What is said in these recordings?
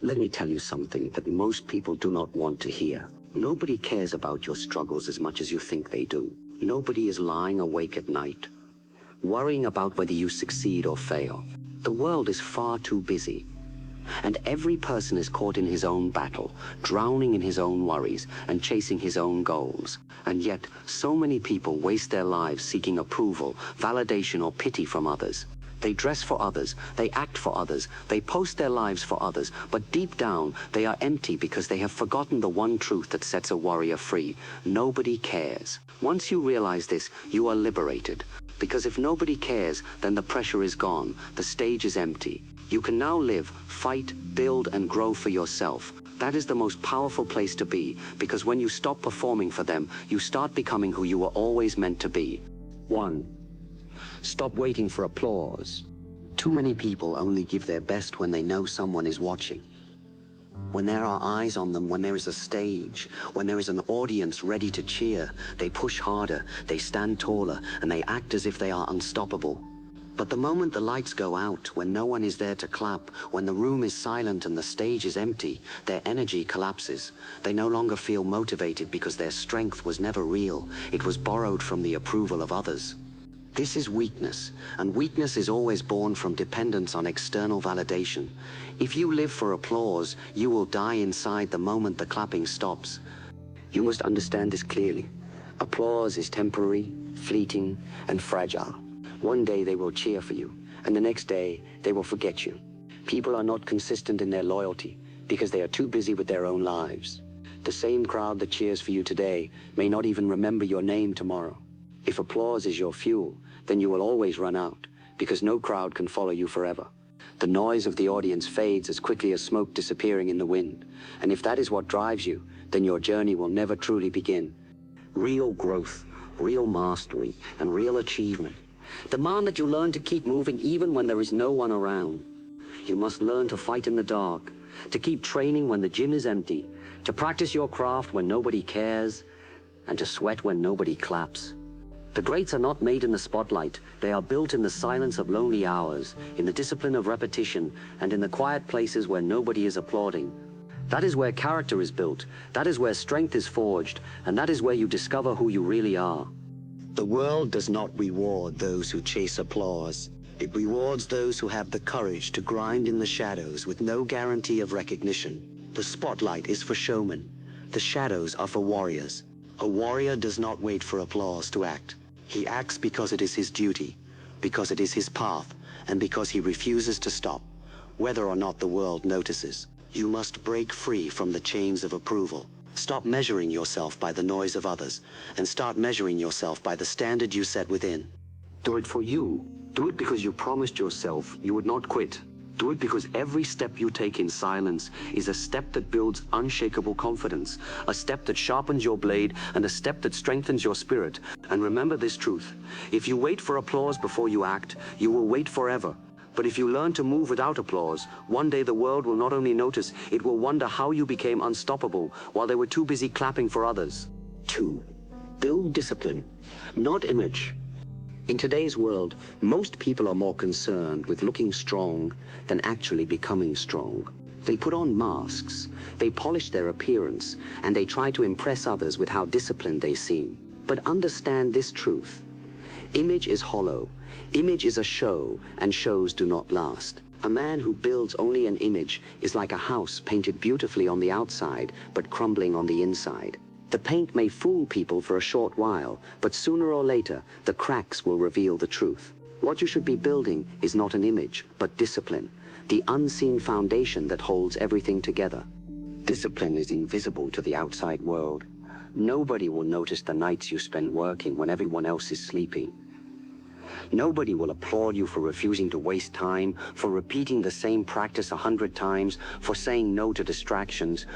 Let me tell you something that most people do not want to hear. Nobody cares about your struggles as much as you think they do. Nobody is lying awake at night, worrying about whether you succeed or fail. The world is far too busy, and every person is caught in his own battle, drowning in his own worries and chasing his own goals. And yet, so many people waste their lives seeking approval, validation, or pity from others. They dress for others, they act for others, they post their lives for others, but deep down, they are empty because they have forgotten the one truth that sets a warrior free. Nobody cares. Once you realize this, you are liberated. Because if nobody cares, then the pressure is gone, the stage is empty. You can now live, fight, build, and grow for yourself. That is the most powerful place to be, because when you stop performing for them, you start becoming who you were always meant to be. 1. Stop waiting for applause. Too many people only give their best when they know someone is watching. When there are eyes on them, when there is a stage, when there is an audience ready to cheer, they push harder, they stand taller, and they act as if they are unstoppable. But the moment the lights go out, when no one is there to clap, when the room is silent and the stage is empty, their energy collapses. They no longer feel motivated because their strength was never real. It was borrowed from the approval of others. This is weakness, and weakness is always born from dependence on external validation. If you live for applause, you will die inside the moment the clapping stops. You must understand this clearly. Applause is temporary, fleeting, and fragile. One day they will cheer for you, and the next day they will forget you. People are not consistent in their loyalty because they are too busy with their own lives. The same crowd that cheers for you today may not even remember your name tomorrow. If applause is your fuel, then you will always run out, because no crowd can follow you forever. The noise of the audience fades as quickly as smoke disappearing in the wind, and if that is what drives you, then your journey will never truly begin. Real growth, real mastery, and real achievement demand that you learn to keep moving even when there is no one around. You must learn to fight in the dark, to keep training when the gym is empty, to practice your craft when nobody cares, and to sweat when nobody claps. The greats are not made in the spotlight. They are built in the silence of lonely hours, in the discipline of repetition, and in the quiet places where nobody is applauding. That is where character is built, that is where strength is forged, and that is where you discover who you really are. The world does not reward those who chase applause. It rewards those who have the courage to grind in the shadows with no guarantee of recognition. The spotlight is for showmen. The shadows are for warriors. A warrior does not wait for applause to act. He acts because it is his duty, because it is his path, and because he refuses to stop, whether or not the world notices. You must break free from the chains of approval. Stop measuring yourself by the noise of others, and start measuring yourself by the standard you set within. Do it for you. Do it because you promised yourself you would not quit. Do it because every step you take in silence is a step that builds unshakable confidence, a step that sharpens your blade, and a step that strengthens your spirit. And remember this truth: if you wait for applause before you act, you will wait forever. But if you learn to move without applause, one day the world will not only notice, it will wonder how you became unstoppable while they were too busy clapping for others. 2. Build discipline, not image. In today's world, most people are more concerned with looking strong than actually becoming strong. They put on masks, they polish their appearance, and they try to impress others with how disciplined they seem. But understand this truth: image is hollow, image is a show, and shows do not last. A man who builds only an image is like a house painted beautifully on the outside, but crumbling on the inside. The paint may fool people for a short while, but sooner or later, the cracks will reveal the truth. What you should be building is not an image, but discipline, the unseen foundation that holds everything together. Discipline is invisible to the outside world. Nobody will notice the nights you spend working when everyone else is sleeping. Nobody will applaud you for refusing to waste time, for repeating the same practice 100 times, for saying no to distractions,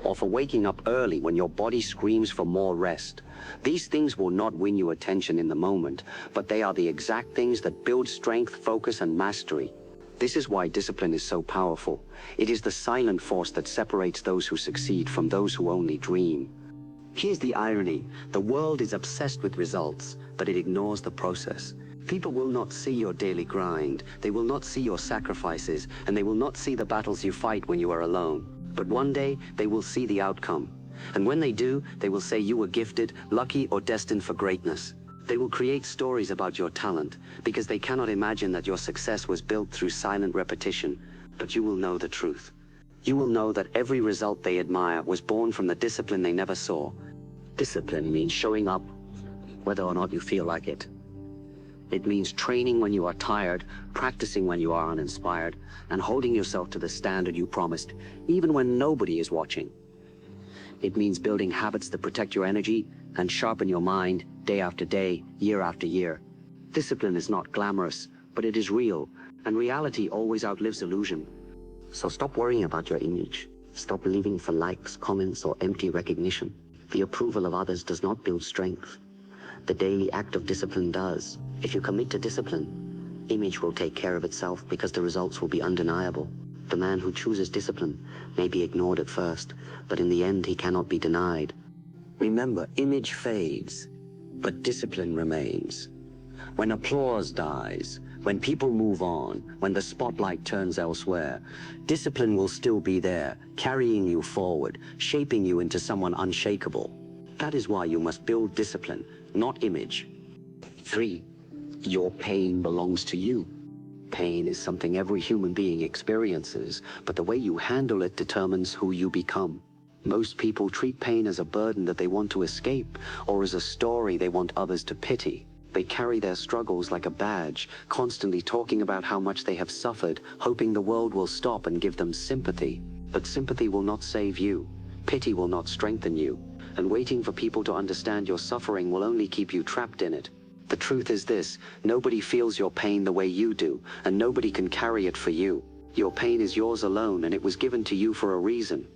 or for waking up early when your body screams for more rest. These things will not win you attention in the moment, but they are the exact things that build strength, focus, and mastery. This is why discipline is so powerful. It is the silent force that separates those who succeed from those who only dream. Here's the irony: the world is obsessed with results, but it ignores the process. People will not see your daily grind, they will not see your sacrifices, and they will not see the battles you fight when you are alone. But one day, they will see the outcome. And when they do, they will say you were gifted, lucky, or destined for greatness. They will create stories about your talent, because they cannot imagine that your success was built through silent repetition. But you will know the truth. You will know that every result they admire was born from the discipline they never saw. Discipline means showing up, whether or not you feel like it. It means training when you are tired, practicing when you are uninspired, and holding yourself to the standard you promised, even when nobody is watching. It means building habits that protect your energy and sharpen your mind day after day, year after year. Discipline is not glamorous, but it is real, and reality always outlives illusion. So stop worrying about your image. Stop living for likes, comments, or empty recognition. The approval of others does not build strength. The daily act of discipline does. If you commit to discipline, image will take care of itself because the results will be undeniable. The man who chooses discipline may be ignored at first, but in the end he cannot be denied. Remember, image fades, but discipline remains. When applause dies, when people move on, when the spotlight turns elsewhere, discipline will still be there, carrying you forward, shaping you into someone unshakable. That is why you must build discipline, not image. 3. Your pain belongs to you. Pain is something every human being experiences, but the way you handle it determines who you become. Most people treat pain as a burden that they want to escape, or as a story they want others to pity. They carry their struggles like a badge, constantly talking about how much they have suffered, hoping the world will stop and give them sympathy. But sympathy will not save you. Pity will not strengthen you. And waiting for people to understand your suffering will only keep you trapped in it. The truth is this: nobody feels your pain the way you do, and nobody can carry it for you. Your pain is yours alone, and it was given to you for a reason.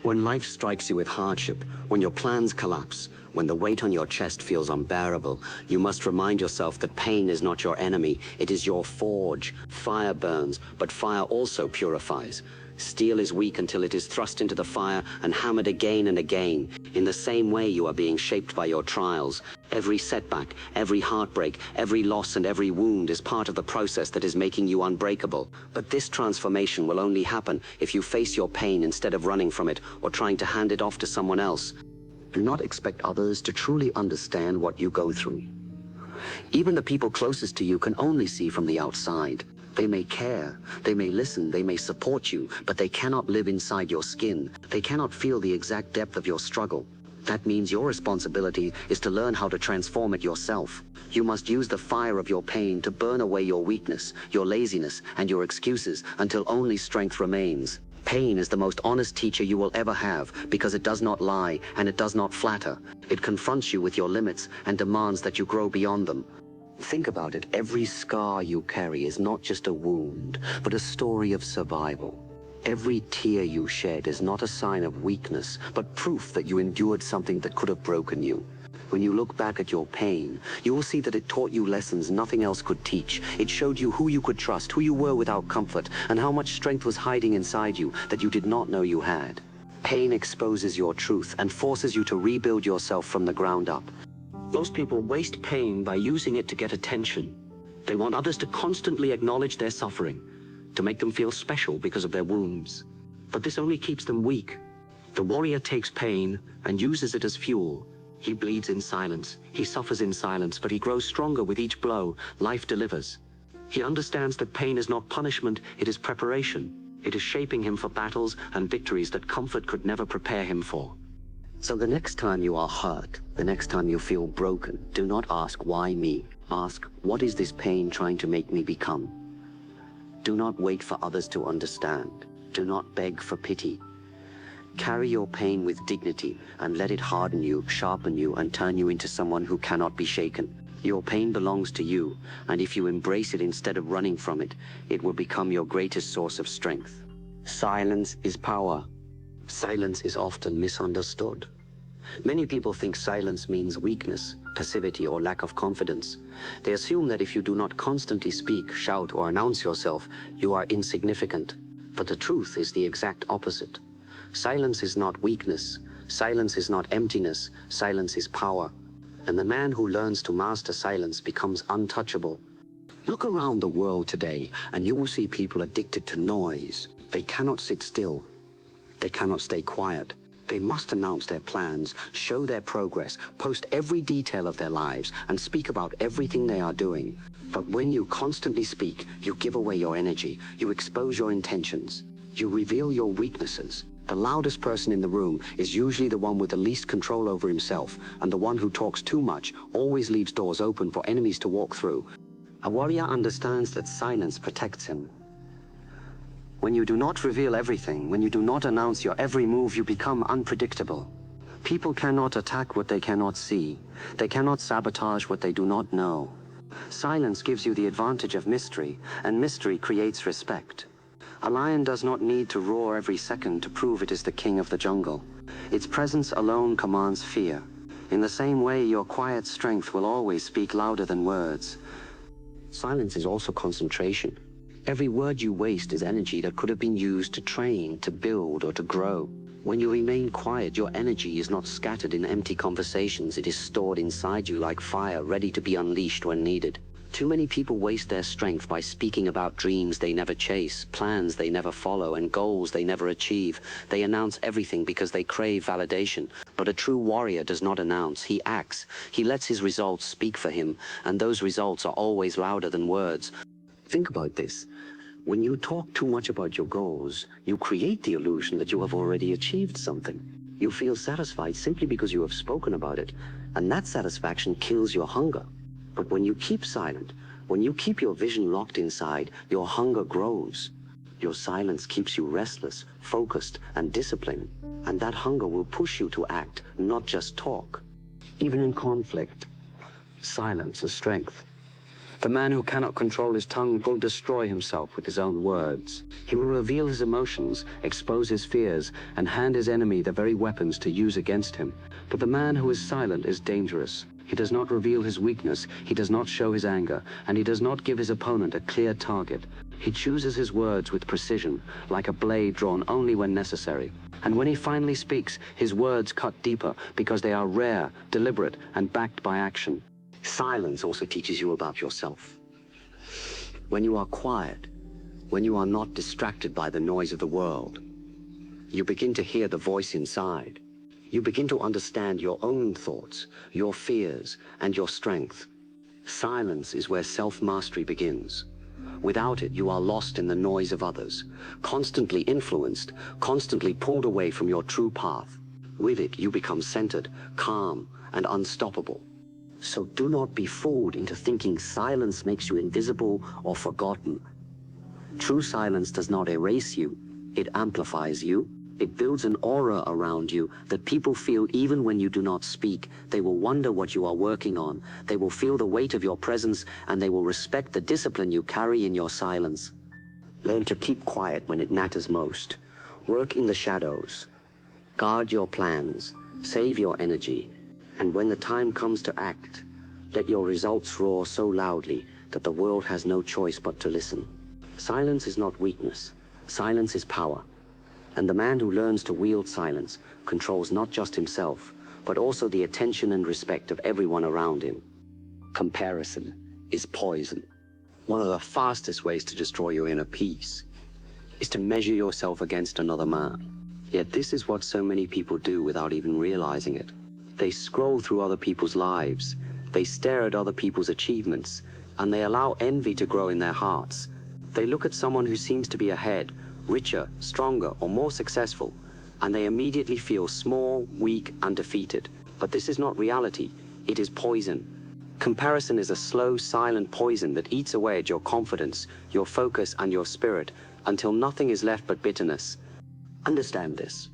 When life strikes you with hardship, when your plans collapse, when the weight on your chest feels unbearable, you must remind yourself that pain is not your enemy, it is your forge. Fire burns, but fire also purifies. Steel is weak until it is thrust into the fire and hammered again and again. In the same way, you are being shaped by your trials. Every setback, every heartbreak, every loss and every wound is part of the process that is making you unbreakable. But this transformation will only happen if you face your pain instead of running from it or trying to hand it off to someone else. Do not expect others to truly understand what you go through. Even the people closest to you can only see from the outside. They may care, they may listen, they may support you, but they cannot live inside your skin. They cannot feel the exact depth of your struggle. That means your responsibility is to learn how to transform it yourself. You must use the fire of your pain to burn away your weakness, your laziness, and your excuses until only strength remains. Pain is the most honest teacher you will ever have because it does not lie and it does not flatter. It confronts you with your limits and demands that you grow beyond them. Think about it. Every scar you carry is not just a wound, but a story of survival. Every tear you shed is not a sign of weakness, but proof that you endured something that could have broken you. When you look back at your pain, you will see that it taught you lessons nothing else could teach. It showed you who you could trust, who you were without comfort, and how much strength was hiding inside you that you did not know you had. Pain exposes your truth and forces you to rebuild yourself from the ground up. Most people waste pain by using it to get attention. They want others to constantly acknowledge their suffering, to make them feel special because of their wounds. But this only keeps them weak. The warrior takes pain and uses it as fuel. He bleeds in silence, he suffers in silence, but he grows stronger with each blow. Life delivers. He understands that pain is not punishment, it is preparation. It is shaping him for battles and victories that comfort could never prepare him for. So the next time you are hurt, the next time you feel broken, do not ask, why me? Ask, what is this pain trying to make me become? Do not wait for others to understand. Do not beg for pity. Carry your pain with dignity and let it harden you, sharpen you, and turn you into someone who cannot be shaken. Your pain belongs to you, and if you embrace it instead of running from it, it will become your greatest source of strength. Silence is power. Silence is often misunderstood. Many people think silence means weakness, passivity, or lack of confidence. They assume that if you do not constantly speak, shout, or announce yourself, you are insignificant. But the truth is the exact opposite. Silence is not weakness. Silence is not emptiness. Silence is power. And the man who learns to master silence becomes untouchable. Look around the world today, and you will see people addicted to noise. They cannot sit still. They cannot stay quiet. They must announce their plans, show their progress, post every detail of their lives, and speak about everything they are doing. But when you constantly speak, you give away your energy, you expose your intentions, you reveal your weaknesses. The loudest person in the room is usually the one with the least control over himself, and the one who talks too much always leaves doors open for enemies to walk through. A warrior understands that silence protects him. When you do not reveal everything, when you do not announce your every move, you become unpredictable. People cannot attack what they cannot see. They cannot sabotage what they do not know. Silence gives you the advantage of mystery, and mystery creates respect. A lion does not need to roar every second to prove it is the king of the jungle. Its presence alone commands fear. In the same way, your quiet strength will always speak louder than words. Silence is also concentration. Every word you waste is energy that could have been used to train, to build, or to grow. When you remain quiet, your energy is not scattered in empty conversations. It is stored inside you like fire, ready to be unleashed when needed. Too many people waste their strength by speaking about dreams they never chase, plans they never follow, and goals they never achieve. They announce everything because they crave validation. But a true warrior does not announce, he acts. He lets his results speak for him, and those results are always louder than words. Think about this. When you talk too much about your goals, you create the illusion that you have already achieved something. You feel satisfied simply because you have spoken about it, and that satisfaction kills your hunger. But when you keep silent, when you keep your vision locked inside, your hunger grows. Your silence keeps you restless, focused, and disciplined, and that hunger will push you to act, not just talk. Even in conflict, silence is strength. The man who cannot control his tongue will destroy himself with his own words. He will reveal his emotions, expose his fears, and hand his enemy the very weapons to use against him. But the man who is silent is dangerous. He does not reveal his weakness, he does not show his anger, and he does not give his opponent a clear target. He chooses his words with precision, like a blade drawn only when necessary. And when he finally speaks, his words cut deeper because they are rare, deliberate, and backed by action. Silence also teaches you about yourself. When you are quiet, when you are not distracted by the noise of the world, you begin to hear the voice inside. You begin to understand your own thoughts, your fears, and your strength. Silence is where self-mastery begins. Without it, you are lost in the noise of others, constantly influenced, constantly pulled away from your true path. With it, you become centered, calm, and unstoppable. So do not be fooled into thinking silence makes you invisible or forgotten. True silence does not erase you, it amplifies you. It builds an aura around you that people feel even when you do not speak. They will wonder what you are working on. They will feel the weight of your presence, and they will respect the discipline you carry in your silence. Learn to keep quiet when it matters most. Work in the shadows. Guard your plans. Save your energy. And when the time comes to act, let your results roar so loudly that the world has no choice but to listen. Silence is not weakness. Silence is power. And the man who learns to wield silence controls not just himself, but also the attention and respect of everyone around him. Comparison is poison. One of the fastest ways to destroy your inner peace is to measure yourself against another man. Yet this is what so many people do without even realizing it. They scroll through other people's lives, they stare at other people's achievements, and they allow envy to grow in their hearts. They look at someone who seems to be ahead, richer, stronger, or more successful, and they immediately feel small, weak, and defeated. But this is not reality, it is poison. Comparison is a slow, silent poison that eats away at your confidence, your focus, and your spirit, until nothing is left but bitterness. Understand this.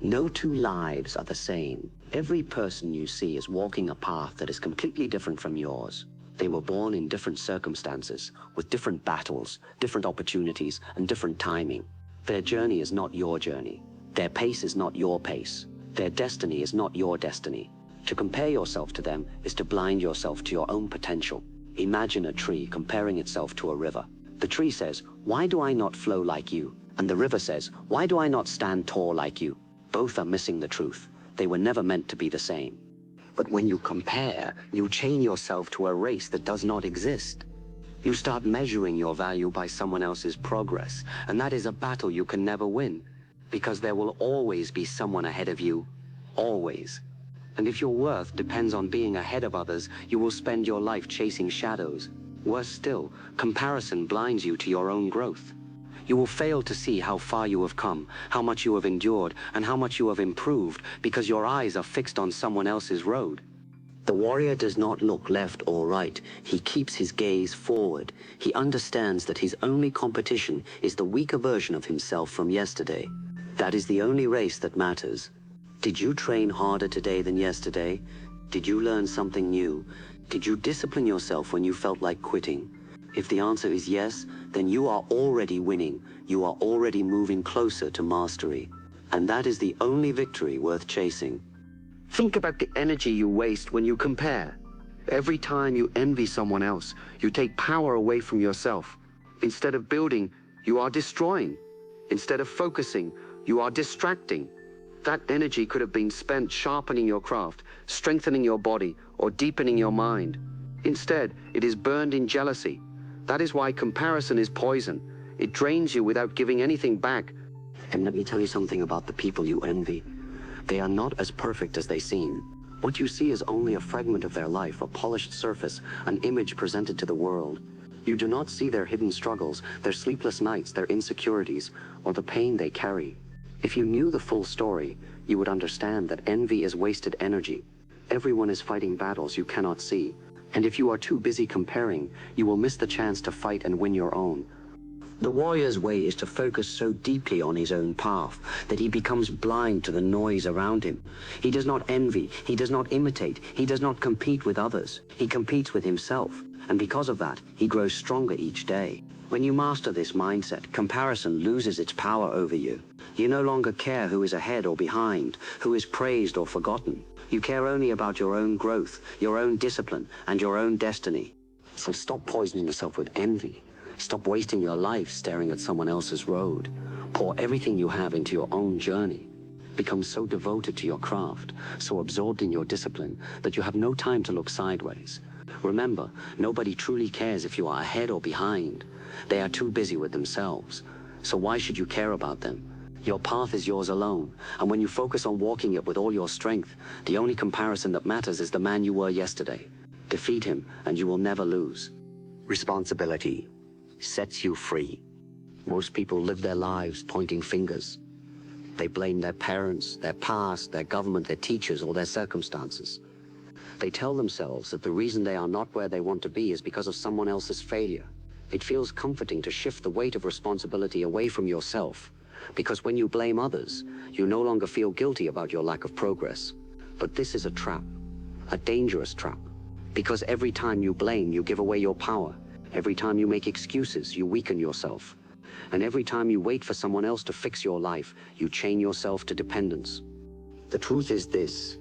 No two lives are the same. Every person you see is walking a path that is completely different from yours. They were born in different circumstances, with different battles, different opportunities, and different timing. Their journey is not your journey. Their pace is not your pace. Their destiny is not your destiny. To compare yourself to them is to blind yourself to your own potential. Imagine a tree comparing itself to a river. The tree says, "Why do I not flow like you?" And the river says, "Why do I not stand tall like you?" Both are missing the truth. They were never meant to be the same. But when you compare, you chain yourself to a race that does not exist. You start measuring your value by someone else's progress, and that is a battle you can never win, because there will always be someone ahead of you. Always. And if your worth depends on being ahead of others, you will spend your life chasing shadows. Worse still, comparison blinds you to your own growth. You will fail to see how far you have come, how much you have endured, and how much you have improved, because your eyes are fixed on someone else's road. The warrior does not look left or right. He keeps his gaze forward. He understands that his only competition is the weaker version of himself from yesterday. That is the only race that matters. Did you train harder today than yesterday? Did you learn something new? Did you discipline yourself when you felt like quitting? If the answer is yes, then you are already winning. You are already moving closer to mastery. And that is the only victory worth chasing. Think about the energy you waste when you compare. Every time you envy someone else, you take power away from yourself. Instead of building, you are destroying. Instead of focusing, you are distracting. That energy could have been spent sharpening your craft, strengthening your body, or deepening your mind. Instead, it is burned in jealousy. That is why comparison is poison. It drains you without giving anything back. And let me tell you something about the people you envy. They are not as perfect as they seem. What you see is only a fragment of their life, a polished surface, an image presented to the world. You do not see their hidden struggles, their sleepless nights, their insecurities, or the pain they carry. If you knew the full story, you would understand that envy is wasted energy. Everyone is fighting battles you cannot see. And if you are too busy comparing, you will miss the chance to fight and win your own. The warrior's way is to focus so deeply on his own path that he becomes blind to the noise around him. He does not envy, he does not imitate, he does not compete with others. He competes with himself, and because of that, he grows stronger each day. When you master this mindset, comparison loses its power over you. You no longer care who is ahead or behind, who is praised or forgotten. You care only about your own growth, your own discipline, and your own destiny. So stop poisoning yourself with envy. Stop wasting your life staring at someone else's road. Pour everything you have into your own journey. Become so devoted to your craft, so absorbed in your discipline, that you have no time to look sideways. Remember, nobody truly cares if you are ahead or behind. They are too busy with themselves. So why should you care about them? Your path is yours alone, and when you focus on walking it with all your strength, the only comparison that matters is the man you were yesterday. Defeat him, and you will never lose. Responsibility sets you free. Most people live their lives pointing fingers. They blame their parents, their past, their government, their teachers, or their circumstances. They tell themselves that the reason they are not where they want to be is because of someone else's failure. It feels comforting to shift the weight of responsibility away from yourself, because when you blame others, you no longer feel guilty about your lack of progress. But this is a trap, a dangerous trap, because every time you blame, you give away your power. Every time you make excuses, you weaken yourself. And every time you wait for someone else to fix your life, you chain yourself to dependence. The truth is this: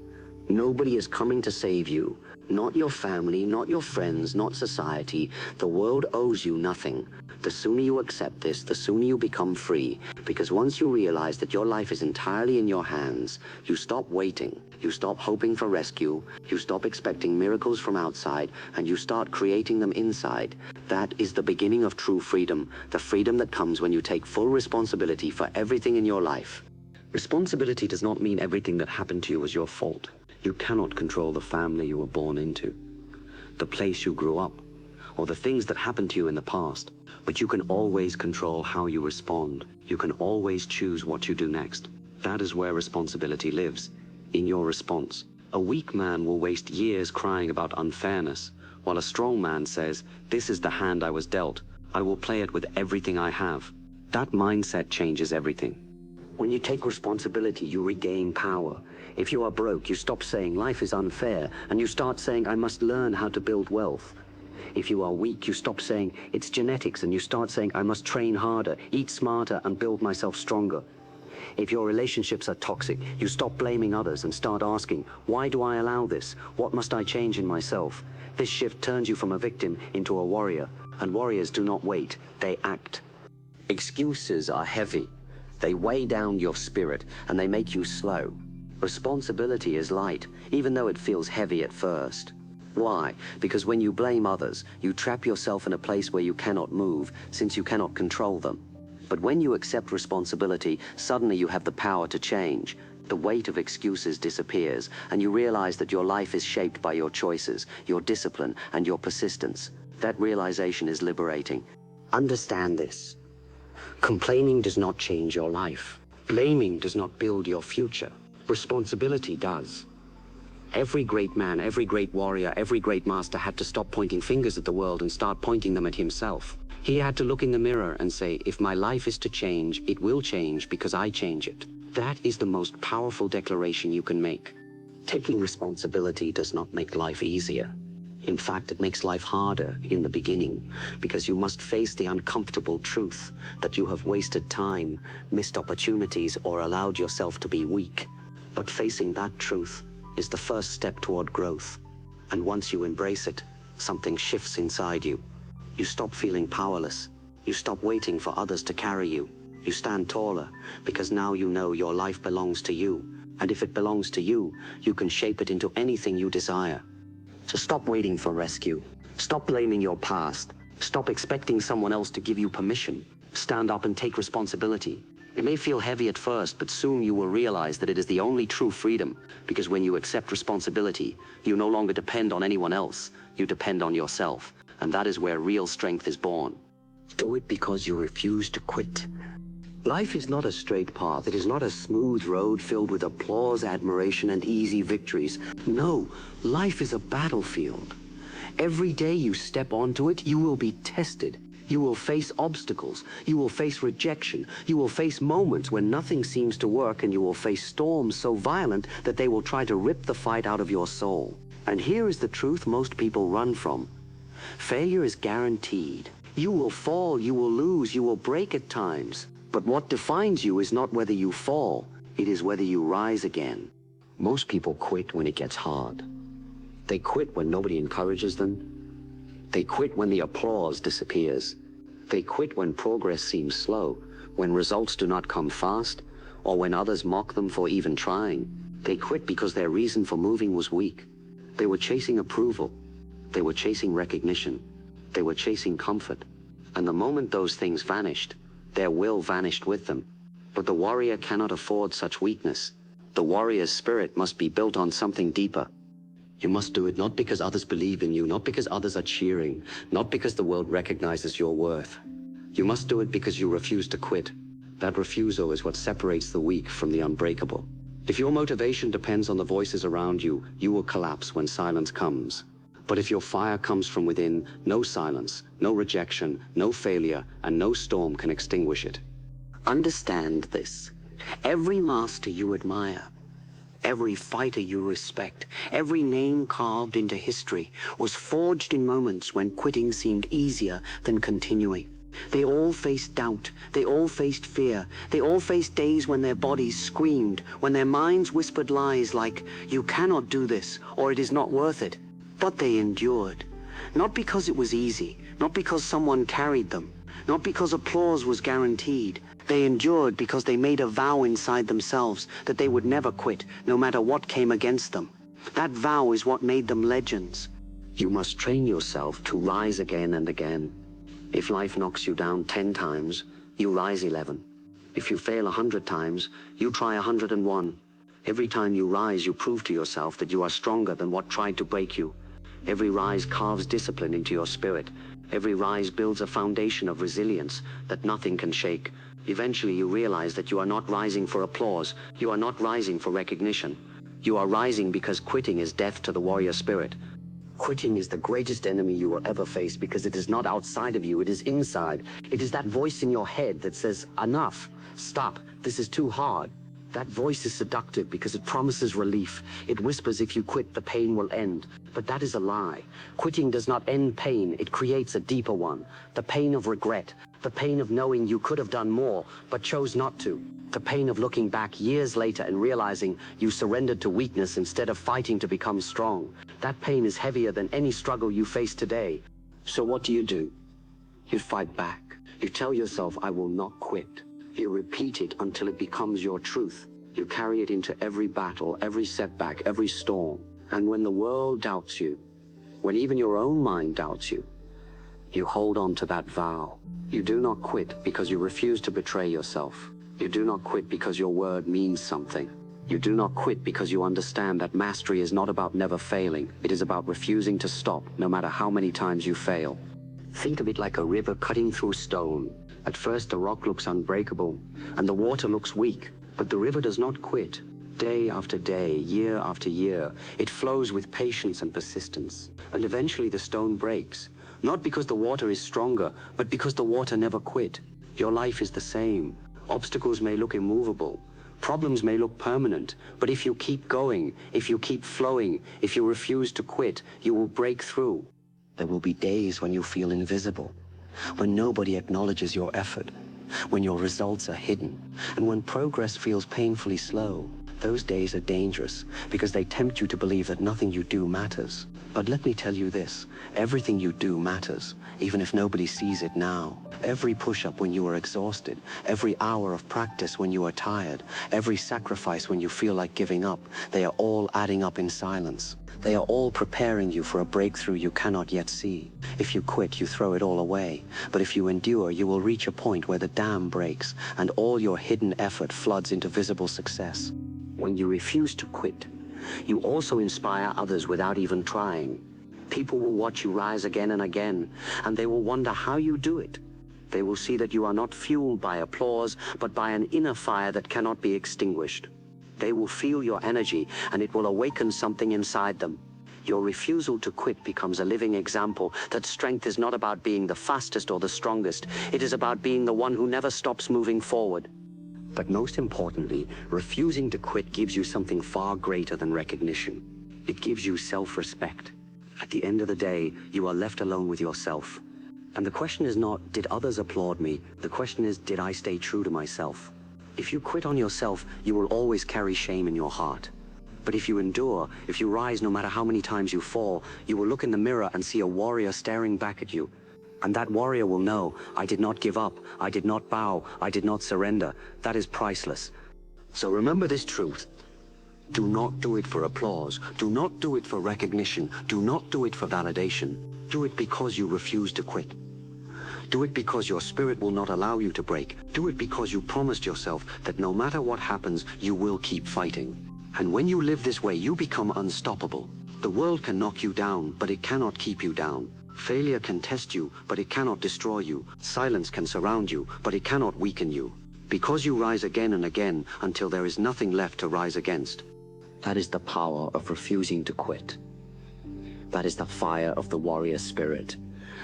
nobody is coming to save you. Not your family, not your friends, not society. The world owes you nothing. The sooner you accept this, the sooner you become free. Because once you realize that your life is entirely in your hands, you stop waiting. You stop hoping for rescue. You stop expecting miracles from outside, and you start creating them inside. That is the beginning of true freedom, the freedom that comes when you take full responsibility for everything in your life. Responsibility does not mean everything that happened to you was your fault. You cannot control the family you were born into, the place you grew up, or the things that happened to you in the past. But you can always control how you respond. You can always choose what you do next. That is where responsibility lives, in your response. A weak man will waste years crying about unfairness, while a strong man says, "This is the hand I was dealt. I will play it with everything I have." That mindset changes everything. When you take responsibility, you regain power. If you are broke, you stop saying life is unfair, and you start saying I must learn how to build wealth. If you are weak, you stop saying it's genetics, and you start saying I must train harder, eat smarter, and build myself stronger. If your relationships are toxic, you stop blaming others and start asking, why do I allow this? What must I change in myself? This shift turns you from a victim into a warrior, and warriors do not wait, they act. Excuses are heavy. They weigh down your spirit, and they make you slow. Responsibility is light, even though it feels heavy at first. Why? Because when you blame others, you trap yourself in a place where you cannot move, since you cannot control them. But when you accept responsibility, suddenly you have the power to change. The weight of excuses disappears, and you realize that your life is shaped by your choices, your discipline, and your persistence. That realization is liberating. Understand this. Complaining does not change your life. Blaming does not build your future. Responsibility does. Every great man, every great warrior, every great master had to stop pointing fingers at the world and start pointing them at himself. He had to look in the mirror and say, if my life is to change, it will change because I change it. That is the most powerful declaration you can make. Taking responsibility does not make life easier. In fact, it makes life harder in the beginning, because you must face the uncomfortable truth that you have wasted time, missed opportunities, or allowed yourself to be weak. But facing that truth is the first step toward growth. And once you embrace it, something shifts inside you. You stop feeling powerless. You stop waiting for others to carry you. You stand taller, because now you know your life belongs to you. And if it belongs to you, you can shape it into anything you desire. So stop waiting for rescue. Stop blaming your past. Stop expecting someone else to give you permission. Stand up and take responsibility. It may feel heavy at first, but soon you will realize that it is the only true freedom, because when you accept responsibility, you no longer depend on anyone else. You depend on yourself, and that is where real strength is born. Do it because you refuse to quit. Life is not a straight path. It is not a smooth road filled with applause, admiration, and easy victories. No, life is a battlefield. Every day you step onto it, you will be tested. You will face obstacles. You will face rejection. You will face moments when nothing seems to work, and you will face storms so violent that they will try to rip the fight out of your soul. And here is the truth most people run from. Failure is guaranteed. You will fall, you will lose, you will break at times. But what defines you is not whether you fall, it is whether you rise again. Most people quit when it gets hard. They quit when nobody encourages them. They quit when the applause disappears. They quit when progress seems slow, when results do not come fast, or when others mock them for even trying. They quit because their reason for moving was weak. They were chasing approval. They were chasing recognition. They were chasing comfort. And the moment those things vanished, their will vanished with them. But the warrior cannot afford such weakness. The warrior's spirit must be built on something deeper. You must do it not because others believe in you, not because others are cheering, not because the world recognizes your worth. You must do it because you refuse to quit. That refusal is what separates the weak from the unbreakable. If your motivation depends on the voices around you, you will collapse when silence comes. But if your fire comes from within, no silence, no rejection, no failure, and no storm can extinguish it. Understand this. Every master you admire, every fighter you respect, every name carved into history was forged in moments when quitting seemed easier than continuing. They all faced doubt, they all faced fear, they all faced days when their bodies screamed, when their minds whispered lies like, "You cannot do this," or "It is not worth it." But they endured, not because it was easy, not because someone carried them, not because applause was guaranteed. They endured because they made a vow inside themselves that they would never quit, no matter what came against them. That vow is what made them legends. You must train yourself to rise again and again. If life knocks you down 10 times, you rise 11. If you fail 100 times, you try 101. Every time you rise, you prove to yourself that you are stronger than what tried to break you. Every rise carves discipline into your spirit. Every rise builds a foundation of resilience that nothing can shake. Eventually you realize that you are not rising for applause. You are not rising for recognition. You are rising because quitting is death to the warrior spirit. Quitting is the greatest enemy you will ever face because it is not outside of you, it is inside. It is that voice in your head that says, "Enough, stop, this is too hard." That voice is seductive because it promises relief. It whispers if you quit, the pain will end. But that is a lie. Quitting does not end pain, it creates a deeper one. The pain of regret, the pain of knowing you could have done more, but chose not to. The pain of looking back years later and realizing you surrendered to weakness instead of fighting to become strong. That pain is heavier than any struggle you face today. So what do? You fight back. You tell yourself, "I will not quit." You repeat it until it becomes your truth. You carry it into every battle, every setback, every storm. And when the world doubts you, when even your own mind doubts you, you hold on to that vow. You do not quit because you refuse to betray yourself. You do not quit because your word means something. You do not quit because you understand that mastery is not about never failing. It is about refusing to stop, no matter how many times you fail. Think of it like a river cutting through stone. At first, the rock looks unbreakable, and the water looks weak, but the river does not quit. Day after day, year after year, it flows with patience and persistence, and eventually the stone breaks. Not because the water is stronger, but because the water never quit. Your life is the same. Obstacles may look immovable. Problems may look permanent, but if you keep going, if you keep flowing, if you refuse to quit, you will break through. There will be days when you feel invisible, when nobody acknowledges your effort, when your results are hidden, and when progress feels painfully slow. Those days are dangerous because they tempt you to believe that nothing you do matters. But let me tell you this, everything you do matters, even if nobody sees it now. Every push-up when you are exhausted, every hour of practice when you are tired, every sacrifice when you feel like giving up, they are all adding up in silence. They are all preparing you for a breakthrough you cannot yet see. If you quit, you throw it all away. But if you endure, you will reach a point where the dam breaks and all your hidden effort floods into visible success. When you refuse to quit, you also inspire others without even trying. People will watch you rise again and again, and they will wonder how you do it. They will see that you are not fueled by applause, but by an inner fire that cannot be extinguished. They will feel your energy, and it will awaken something inside them. Your refusal to quit becomes a living example that strength is not about being the fastest or the strongest. It is about being the one who never stops moving forward. But most importantly, refusing to quit gives you something far greater than recognition. It gives you self-respect. At the end of the day, you are left alone with yourself. And the question is not, did others applaud me? The question is, did I stay true to myself? If you quit on yourself, you will always carry shame in your heart. But if you endure, if you rise no matter how many times you fall, you will look in the mirror and see a warrior staring back at you. And that warrior will know, I did not give up, I did not bow, I did not surrender. That is priceless. So remember this truth. Do not do it for applause. Do not do it for recognition. Do not do it for validation. Do it because you refuse to quit. Do it because your spirit will not allow you to break. Do it because you promised yourself that no matter what happens, you will keep fighting. And when you live this way, you become unstoppable. The world can knock you down, but it cannot keep you down. Failure can test you, but it cannot destroy you. Silence can surround you, but it cannot weaken you. Because you rise again and again until there is nothing left to rise against. That is the power of refusing to quit. That is the fire of the warrior spirit.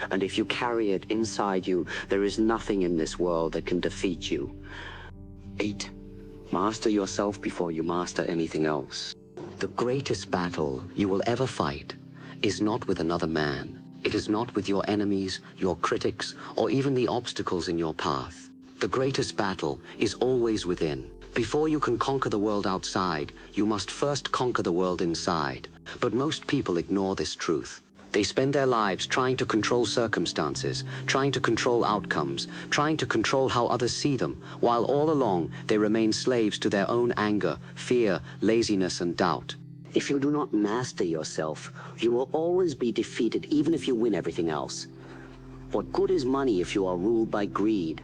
And if you carry it inside you, there is nothing in this world that can defeat you. 8. Master yourself before you master anything else. The greatest battle you will ever fight is not with another man. It is not with your enemies, your critics, or even the obstacles in your path. The greatest battle is always within. Before you can conquer the world outside, you must first conquer the world inside. But most people ignore this truth. They spend their lives trying to control circumstances, trying to control outcomes, trying to control how others see them, while all along they remain slaves to their own anger, fear, laziness, and doubt. If you do not master yourself, you will always be defeated even if you win everything else. What good is money if you are ruled by greed?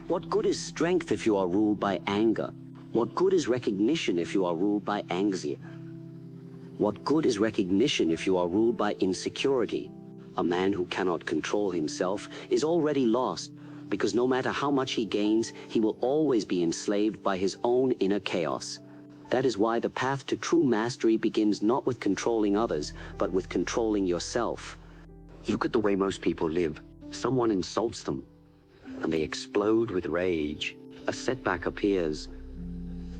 What good is strength if you are ruled by anger? What good is recognition if you are ruled by anxiety? What good is recognition if you are ruled by insecurity? A man who cannot control himself is already lost, because no matter how much he gains, he will always be enslaved by his own inner chaos. That is why the path to true mastery begins not with controlling others, but with controlling yourself. Look at the way most people live. Someone insults them, and they explode with rage. A setback appears,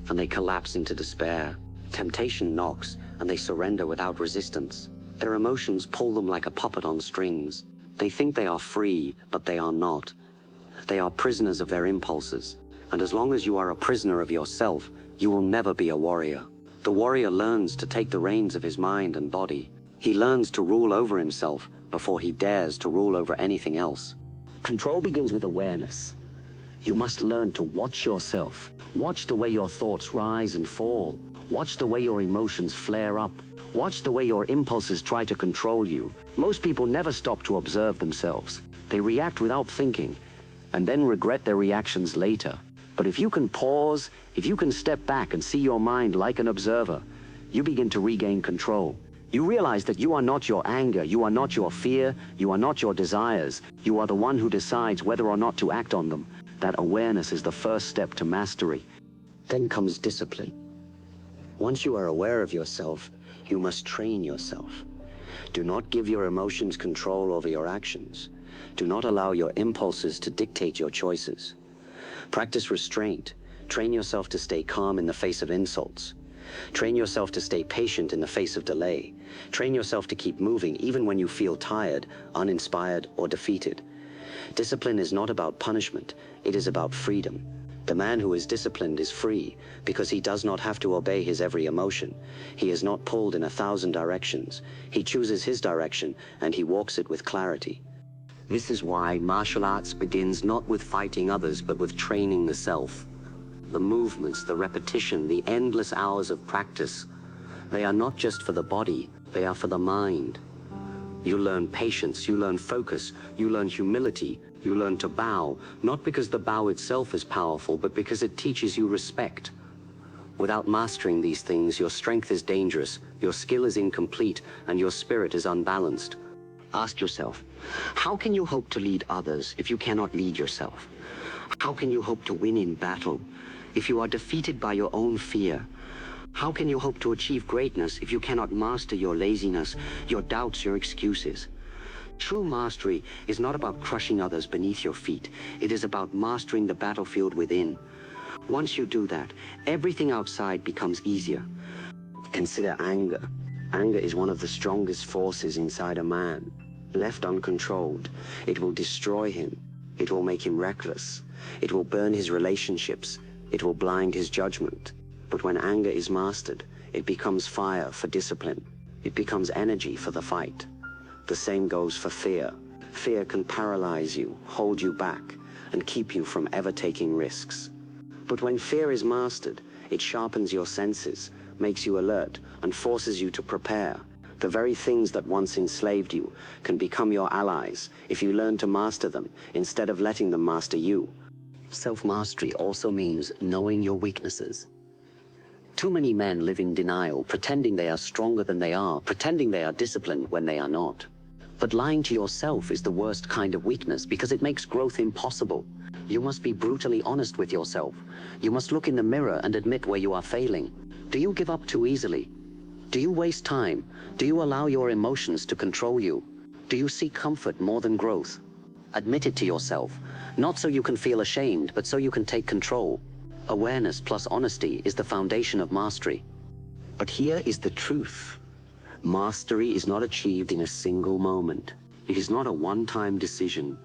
and they collapse into despair. Temptation knocks, and they surrender without resistance. Their emotions pull them like a puppet on strings. They think they are free, but they are not. They are prisoners of their impulses. And as long as you are a prisoner of yourself, you will never be a warrior. The warrior learns to take the reins of his mind and body. He learns to rule over himself before he dares to rule over anything else. Control begins with awareness. You must learn to watch yourself. Watch the way your thoughts rise and fall. Watch the way your emotions flare up. Watch the way your impulses try to control you. Most people never stop to observe themselves. They react without thinking, and then regret their reactions later. But if you can pause, if you can step back and see your mind like an observer, you begin to regain control. You realize that you are not your anger, you are not your fear, you are not your desires. You are the one who decides whether or not to act on them. That awareness is the first step to mastery. Then comes discipline. Once you are aware of yourself, you must train yourself. Do not give your emotions control over your actions. Do not allow your impulses to dictate your choices. Practice restraint. Train yourself to stay calm in the face of insults. Train yourself to stay patient in the face of delay. Train yourself to keep moving even when you feel tired, uninspired, or defeated. Discipline is not about punishment. It is about freedom. The man who is disciplined is free because he does not have to obey his every emotion. He is not pulled in 1,000 directions. He chooses his direction and he walks it with clarity. This is why martial arts begins not with fighting others but with training the self. The movements, the repetition, the endless hours of practice, they are not just for the body, they are for the mind. You learn patience, you learn focus, you learn humility, you learn to bow, not because the bow itself is powerful, but because it teaches you respect. Without mastering these things, your strength is dangerous, your skill is incomplete, and your spirit is unbalanced. Ask yourself, how can you hope to lead others if you cannot lead yourself? How can you hope to win in battle if you are defeated by your own fear? How can you hope to achieve greatness if you cannot master your laziness, your doubts, your excuses? True mastery is not about crushing others beneath your feet. It is about mastering the battlefield within. Once you do that, everything outside becomes easier. Consider anger. Anger is one of the strongest forces inside a man. Left uncontrolled, it will destroy him. It will make him reckless. It will burn his relationships. It will blind his judgment. But when anger is mastered, it becomes fire for discipline. It becomes energy for the fight. The same goes for fear. Fear can paralyze you, hold you back, and keep you from ever taking risks. But when fear is mastered, it sharpens your senses, makes you alert, and forces you to prepare. The very things that once enslaved you can become your allies if you learn to master them instead of letting them master you. Self-mastery also means knowing your weaknesses. Too many men live in denial, pretending they are stronger than they are, pretending they are disciplined when they are not. But lying to yourself is the worst kind of weakness because it makes growth impossible. You must be brutally honest with yourself. You must look in the mirror and admit where you are failing. Do you give up too easily? Do you waste time? Do you allow your emotions to control you? Do you seek comfort more than growth? Admit it to yourself, not so you can feel ashamed, but so you can take control. Awareness plus honesty is the foundation of mastery. But here is the truth. Mastery is not achieved in a single moment. It is not a one-time decision.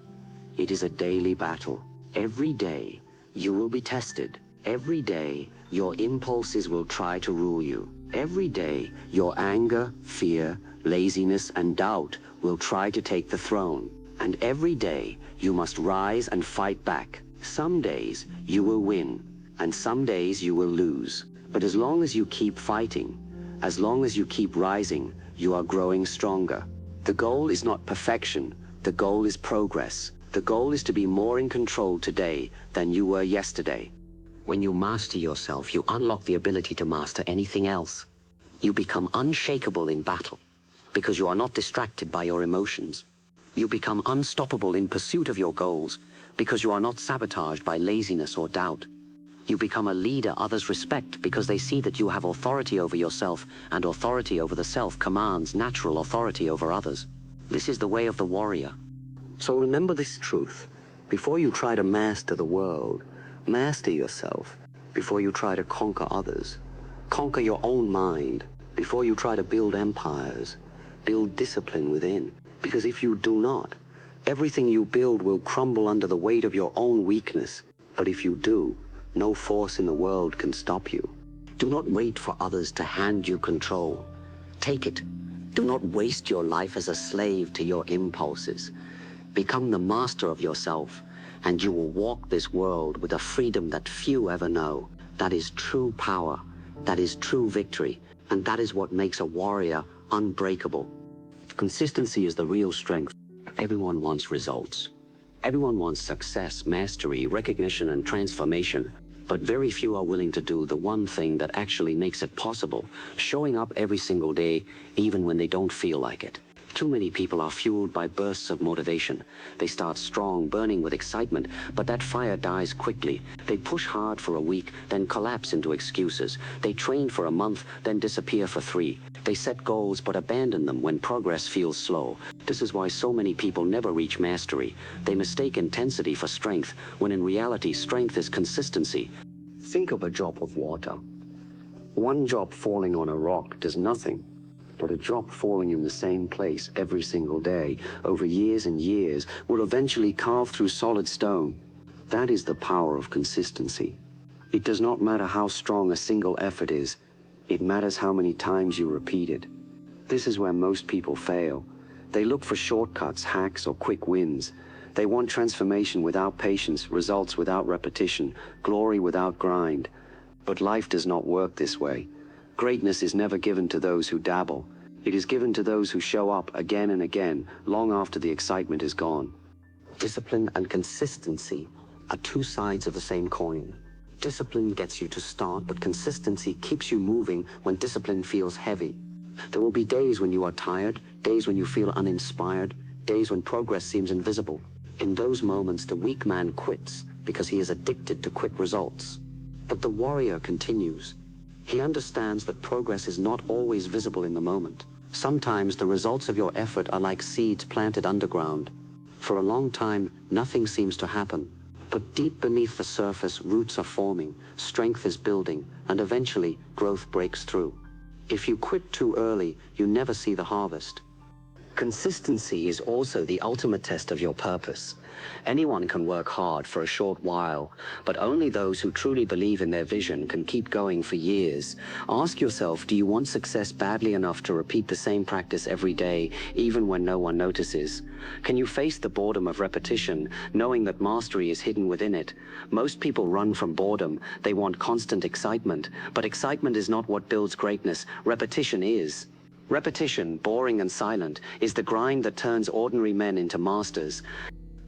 It is a daily battle. Every day, you will be tested. Every day, your impulses will try to rule you. Every day, your anger, fear, laziness, and doubt will try to take the throne. And every day, you must rise and fight back. Some days, you will win, and some days you will lose. But as long as you keep fighting, as long as you keep rising, you are growing stronger. The goal is not perfection. The goal is progress. The goal is to be more in control today than you were yesterday. When you master yourself, you unlock the ability to master anything else. You become unshakable in battle because you are not distracted by your emotions. You become unstoppable in pursuit of your goals because you are not sabotaged by laziness or doubt. You become a leader others respect because they see that you have authority over yourself, and authority over the self commands natural authority over others. This is the way of the warrior. So remember this truth. Before you try to master the world, master yourself. Before you try to conquer others, conquer your own mind. Before you try to build empires, build discipline within. Because if you do not, everything you build will crumble under the weight of your own weakness. But if you do, no force in the world can stop you. Do not wait for others to hand you control. Take it. Do not waste your life as a slave to your impulses. Become the master of yourself, and you will walk this world with a freedom that few ever know. That is true power. That is true victory. And that is what makes a warrior unbreakable. Consistency is the real strength. Everyone wants results. Everyone wants success, mastery, recognition, and transformation. But very few are willing to do the one thing that actually makes it possible, showing up every single day, even when they don't feel like it. Too many people are fueled by bursts of motivation. They start strong, burning with excitement, but that fire dies quickly. They push hard for a week, then collapse into excuses. They train for a month, then disappear for 3. They set goals but abandon them when progress feels slow. This is why so many people never reach mastery. They mistake intensity for strength, when in reality strength is consistency. Think of a drop of water. One drop falling on a rock does nothing. But a drop falling in the same place every single day, over years and years, will eventually carve through solid stone. That is the power of consistency. It does not matter how strong a single effort is. It matters how many times you repeat it. This is where most people fail. They look for shortcuts, hacks, or quick wins. They want transformation without patience, results without repetition, glory without grind. But life does not work this way. Greatness is never given to those who dabble. It is given to those who show up again and again, long after the excitement is gone. Discipline and consistency are two sides of the same coin. Discipline gets you to start, but consistency keeps you moving when discipline feels heavy. There will be days when you are tired, days when you feel uninspired, days when progress seems invisible. In those moments, the weak man quits because he is addicted to quick results. But the warrior continues. He understands that progress is not always visible in the moment. Sometimes the results of your effort are like seeds planted underground. For a long time, nothing seems to happen. But deep beneath the surface, roots are forming, strength is building, and eventually, growth breaks through. If you quit too early, you never see the harvest. Consistency is also the ultimate test of your purpose. Anyone can work hard for a short while, but only those who truly believe in their vision can keep going for years. Ask yourself, do you want success badly enough to repeat the same practice every day, even when no one notices? Can you face the boredom of repetition, knowing that mastery is hidden within it? Most people run from boredom. They want constant excitement, but excitement is not what builds greatness. Repetition is. Repetition, boring and silent, is the grind that turns ordinary men into masters.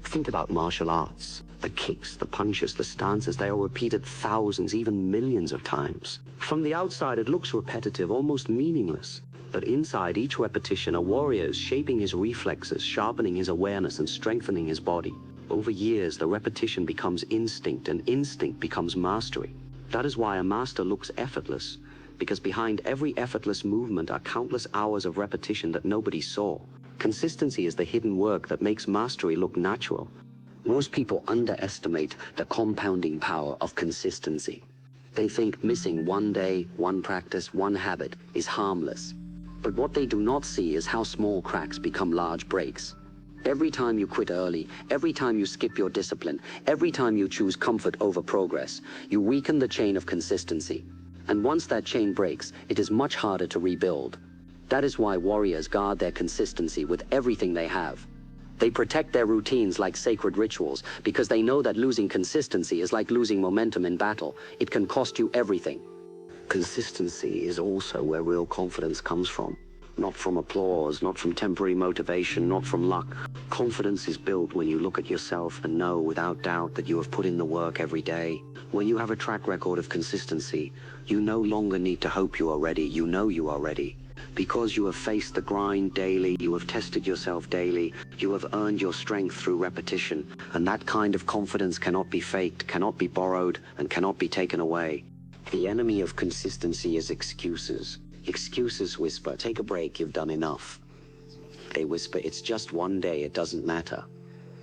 Think about martial arts. The kicks, the punches, the stances, they are repeated thousands, even millions of times. From the outside, it looks repetitive, almost meaningless. But inside each repetition, a warrior is shaping his reflexes, sharpening his awareness, and strengthening his body. Over years, the repetition becomes instinct, and instinct becomes mastery. That is why a master looks effortless, because behind every effortless movement are countless hours of repetition that nobody saw. Consistency is the hidden work that makes mastery look natural. Most people underestimate the compounding power of consistency. They think missing one day, one practice, one habit is harmless. But what they do not see is how small cracks become large breaks. Every time you quit early, every time you skip your discipline, every time you choose comfort over progress, you weaken the chain of consistency. And once that chain breaks, it is much harder to rebuild. That is why warriors guard their consistency with everything they have. They protect their routines like sacred rituals because they know that losing consistency is like losing momentum in battle. It can cost you everything. Consistency is also where real confidence comes from. Not from applause, not from temporary motivation, not from luck. Confidence is built when you look at yourself and know without doubt that you have put in the work every day. When you have a track record of consistency, you no longer need to hope you are ready. You know you are ready. Because you have faced the grind daily, you have tested yourself daily, you have earned your strength through repetition, and that kind of confidence cannot be faked, cannot be borrowed, and cannot be taken away. The enemy of consistency is excuses. Excuses whisper, take a break, you've done enough. They whisper, it's just one day, it doesn't matter.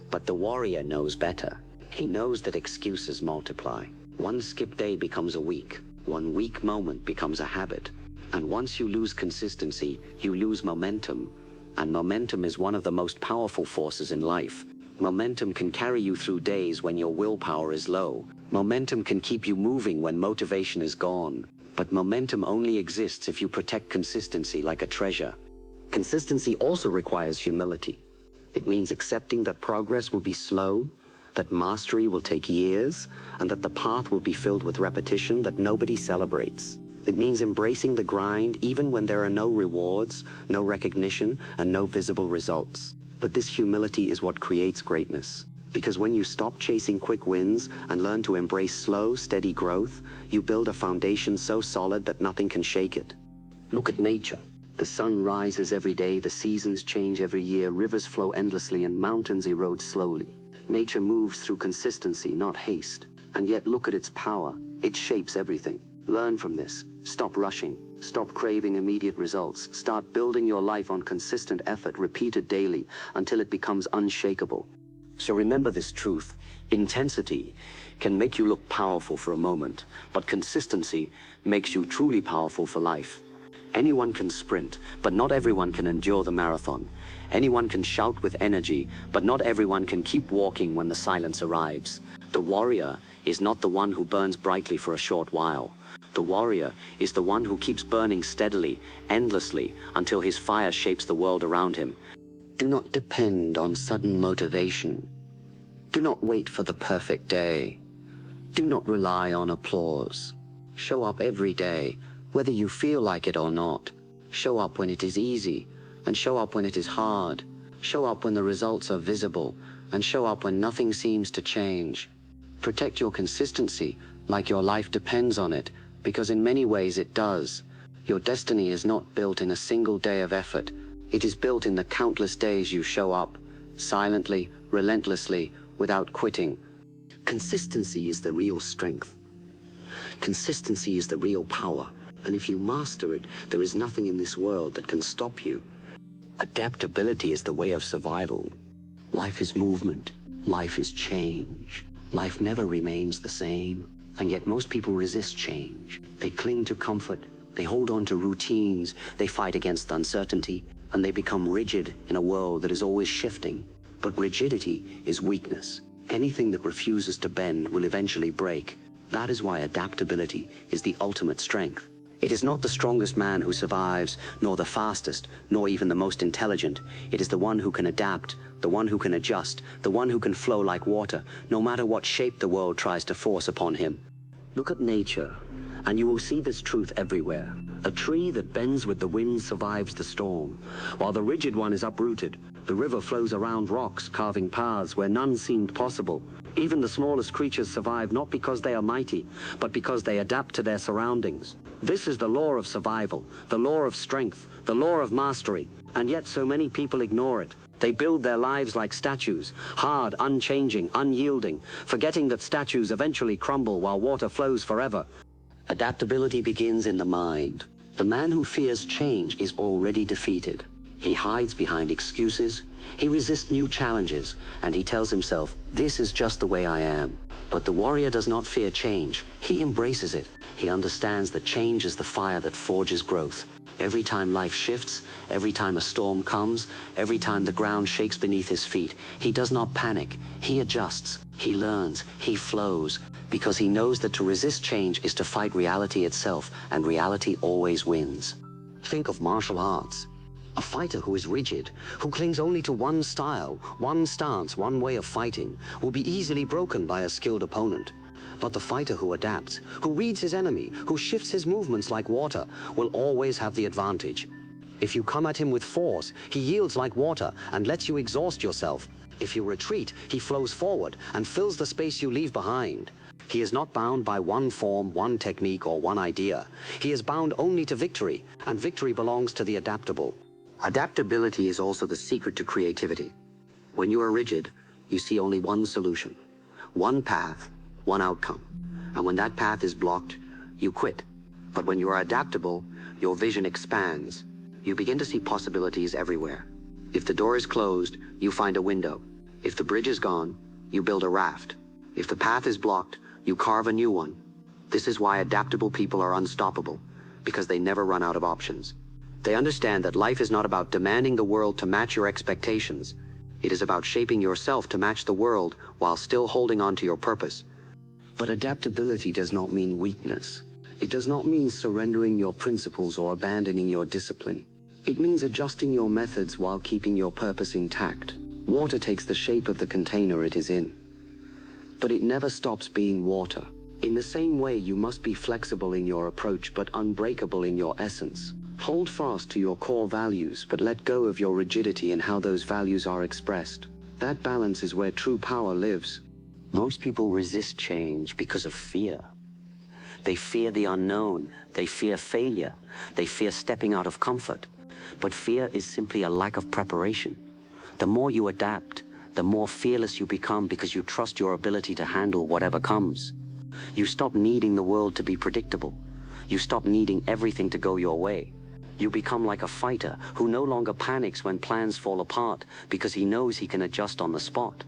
But the warrior knows better. He knows that excuses multiply. One skip day becomes a week. One weak moment becomes a habit. And once you lose consistency, you lose momentum. And momentum is one of the most powerful forces in life. Momentum can carry you through days when your willpower is low. Momentum can keep you moving when motivation is gone. But momentum only exists if you protect consistency like a treasure. Consistency also requires humility. It means accepting that progress will be slow, that mastery will take years, and that the path will be filled with repetition that nobody celebrates. It means embracing the grind even when there are no rewards, no recognition, and no visible results. But this humility is what creates greatness. Because when you stop chasing quick wins and learn to embrace slow, steady growth, you build a foundation so solid that nothing can shake it. Look at nature. The sun rises every day, the seasons change every year, rivers flow endlessly, and mountains erode slowly. Nature moves through consistency, not haste. And yet look at its power. It shapes everything. Learn from this. Stop rushing. Stop craving immediate results. Start building your life on consistent effort, repeated daily, until it becomes unshakable. So remember this truth. Intensity can make you look powerful for a moment, but consistency makes you truly powerful for life. Anyone can sprint, but not everyone can endure the marathon. Anyone can shout with energy, but not everyone can keep walking when the silence arrives. The warrior is not the one who burns brightly for a short while. The warrior is the one who keeps burning steadily, endlessly, until his fire shapes the world around him. Do not depend on sudden motivation. Do not wait for the perfect day. Do not rely on applause. Show up every day, whether you feel like it or not. Show up when it is easy, and show up when it is hard. Show up when the results are visible, and show up when nothing seems to change. Protect your consistency like your life depends on it, because in many ways it does. Your destiny is not built in a single day of effort. It is built in the countless days you show up, silently, relentlessly, without quitting. Consistency is the real strength. Consistency is the real power. And if you master it, there is nothing in this world that can stop you. Adaptability is the way of survival. Life is movement. Life is change. Life never remains the same. And yet most people resist change. They cling to comfort. They hold on to routines. They fight against uncertainty. And they become rigid in a world that is always shifting. But rigidity is weakness. Anything that refuses to bend will eventually break. That is why adaptability is the ultimate strength. It is not the strongest man who survives, nor the fastest, nor even the most intelligent. It is the one who can adapt, the one who can adjust, the one who can flow like water, no matter what shape the world tries to force upon him. Look at nature, and you will see this truth everywhere. A tree that bends with the wind survives the storm, while the rigid one is uprooted. The river flows around rocks, carving paths where none seemed possible. Even the smallest creatures survive not because they are mighty, but because they adapt to their surroundings. This is the law of survival, the law of strength, the law of mastery, and yet so many people ignore it. They build their lives like statues, hard, unchanging, unyielding, forgetting that statues eventually crumble while water flows forever. Adaptability begins in the mind. The man who fears change is already defeated. He hides behind excuses, he resists new challenges, and he tells himself, this is just the way I am. But the warrior does not fear change. He embraces it. He understands that change is the fire that forges growth. Every time life shifts, every time a storm comes, every time the ground shakes beneath his feet, he does not panic. He adjusts, he learns, he flows, because he knows that to resist change is to fight reality itself, and reality always wins. Think of martial arts. A fighter who is rigid, who clings only to one style, one stance, one way of fighting, will be easily broken by a skilled opponent. But the fighter who adapts, who reads his enemy, who shifts his movements like water, will always have the advantage. If you come at him with force, he yields like water and lets you exhaust yourself. If you retreat, he flows forward and fills the space you leave behind. He is not bound by one form, one technique, or one idea. He is bound only to victory, and victory belongs to the adaptable. Adaptability is also the secret to creativity. When you are rigid, you see only one solution, one path, one outcome. And when that path is blocked, you quit. But when you are adaptable, your vision expands. You begin to see possibilities everywhere. If the door is closed, you find a window. If the bridge is gone, you build a raft. If the path is blocked, you carve a new one. This is why adaptable people are unstoppable, because they never run out of options. They understand that life is not about demanding the world to match your expectations. It is about shaping yourself to match the world while still holding on to your purpose. But adaptability does not mean weakness. It does not mean surrendering your principles or abandoning your discipline. It means adjusting your methods while keeping your purpose intact. Water takes the shape of the container it is in. But it never stops being water. In the same way, you must be flexible in your approach but unbreakable in your essence. Hold fast to your core values but let go of your rigidity in how those values are expressed. That balance is where true power lives. Most people resist change because of fear. They fear the unknown, they fear failure, they fear stepping out of comfort. But fear is simply a lack of preparation. The more you adapt, the more fearless you become because you trust your ability to handle whatever comes. You stop needing the world to be predictable. You stop needing everything to go your way. You become like a fighter who no longer panics when plans fall apart because he knows he can adjust on the spot.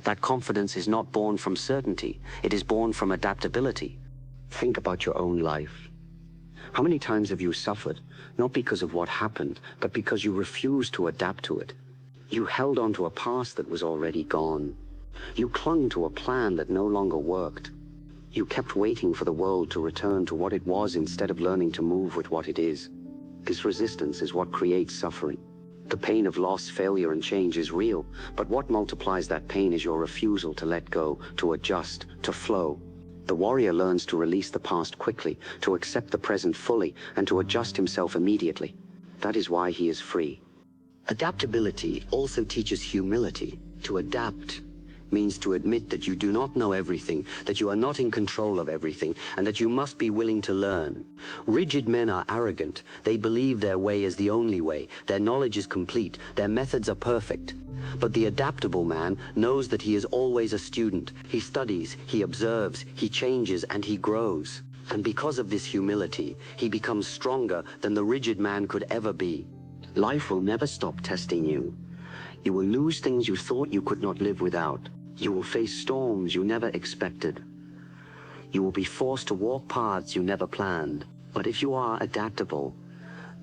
That confidence is not born from certainty, it is born from adaptability. Think about your own life. How many times have you suffered, not because of what happened, but because you refused to adapt to it? You held on to a past that was already gone. You clung to a plan that no longer worked. You kept waiting for the world to return to what it was instead of learning to move with what it is. This resistance is what creates suffering. The pain of loss, failure, and change is real, but what multiplies that pain is your refusal to let go, to adjust, to flow. The warrior learns to release the past quickly, to accept the present fully, and to adjust himself immediately. That is why he is free. Adaptability also teaches humility. To adapt means to admit that you do not know everything, that you are not in control of everything, and that you must be willing to learn. Rigid men are arrogant. They believe their way is the only way, their knowledge is complete, their methods are perfect. But the adaptable man knows that he is always a student. He studies, he observes, he changes, and he grows. And because of this humility, he becomes stronger than the rigid man could ever be. Life will never stop testing you. You will lose things you thought you could not live without. You will face storms you never expected. You will be forced to walk paths you never planned. But if you are adaptable,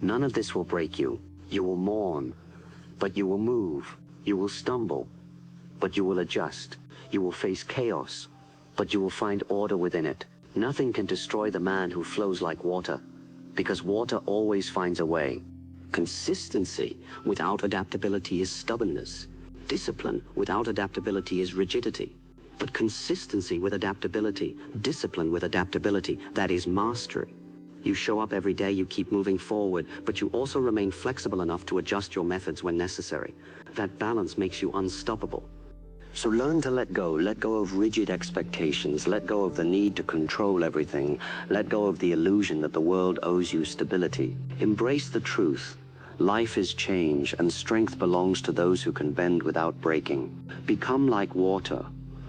none of this will break you. You will mourn, but you will move. You will stumble, but you will adjust. You will face chaos, but you will find order within it. Nothing can destroy the man who flows like water, because water always finds a way. Consistency without adaptability is stubbornness. Discipline without adaptability is rigidity. But consistency with adaptability, discipline with adaptability, that is mastery. You show up every day, you keep moving forward, but you also remain flexible enough to adjust your methods when necessary. That balance makes you unstoppable. So learn to let go of rigid expectations, let go of the need to control everything, let go of the illusion that the world owes you stability. Embrace the truth. Life is change, and strength belongs to those who can bend without breaking. Become like water,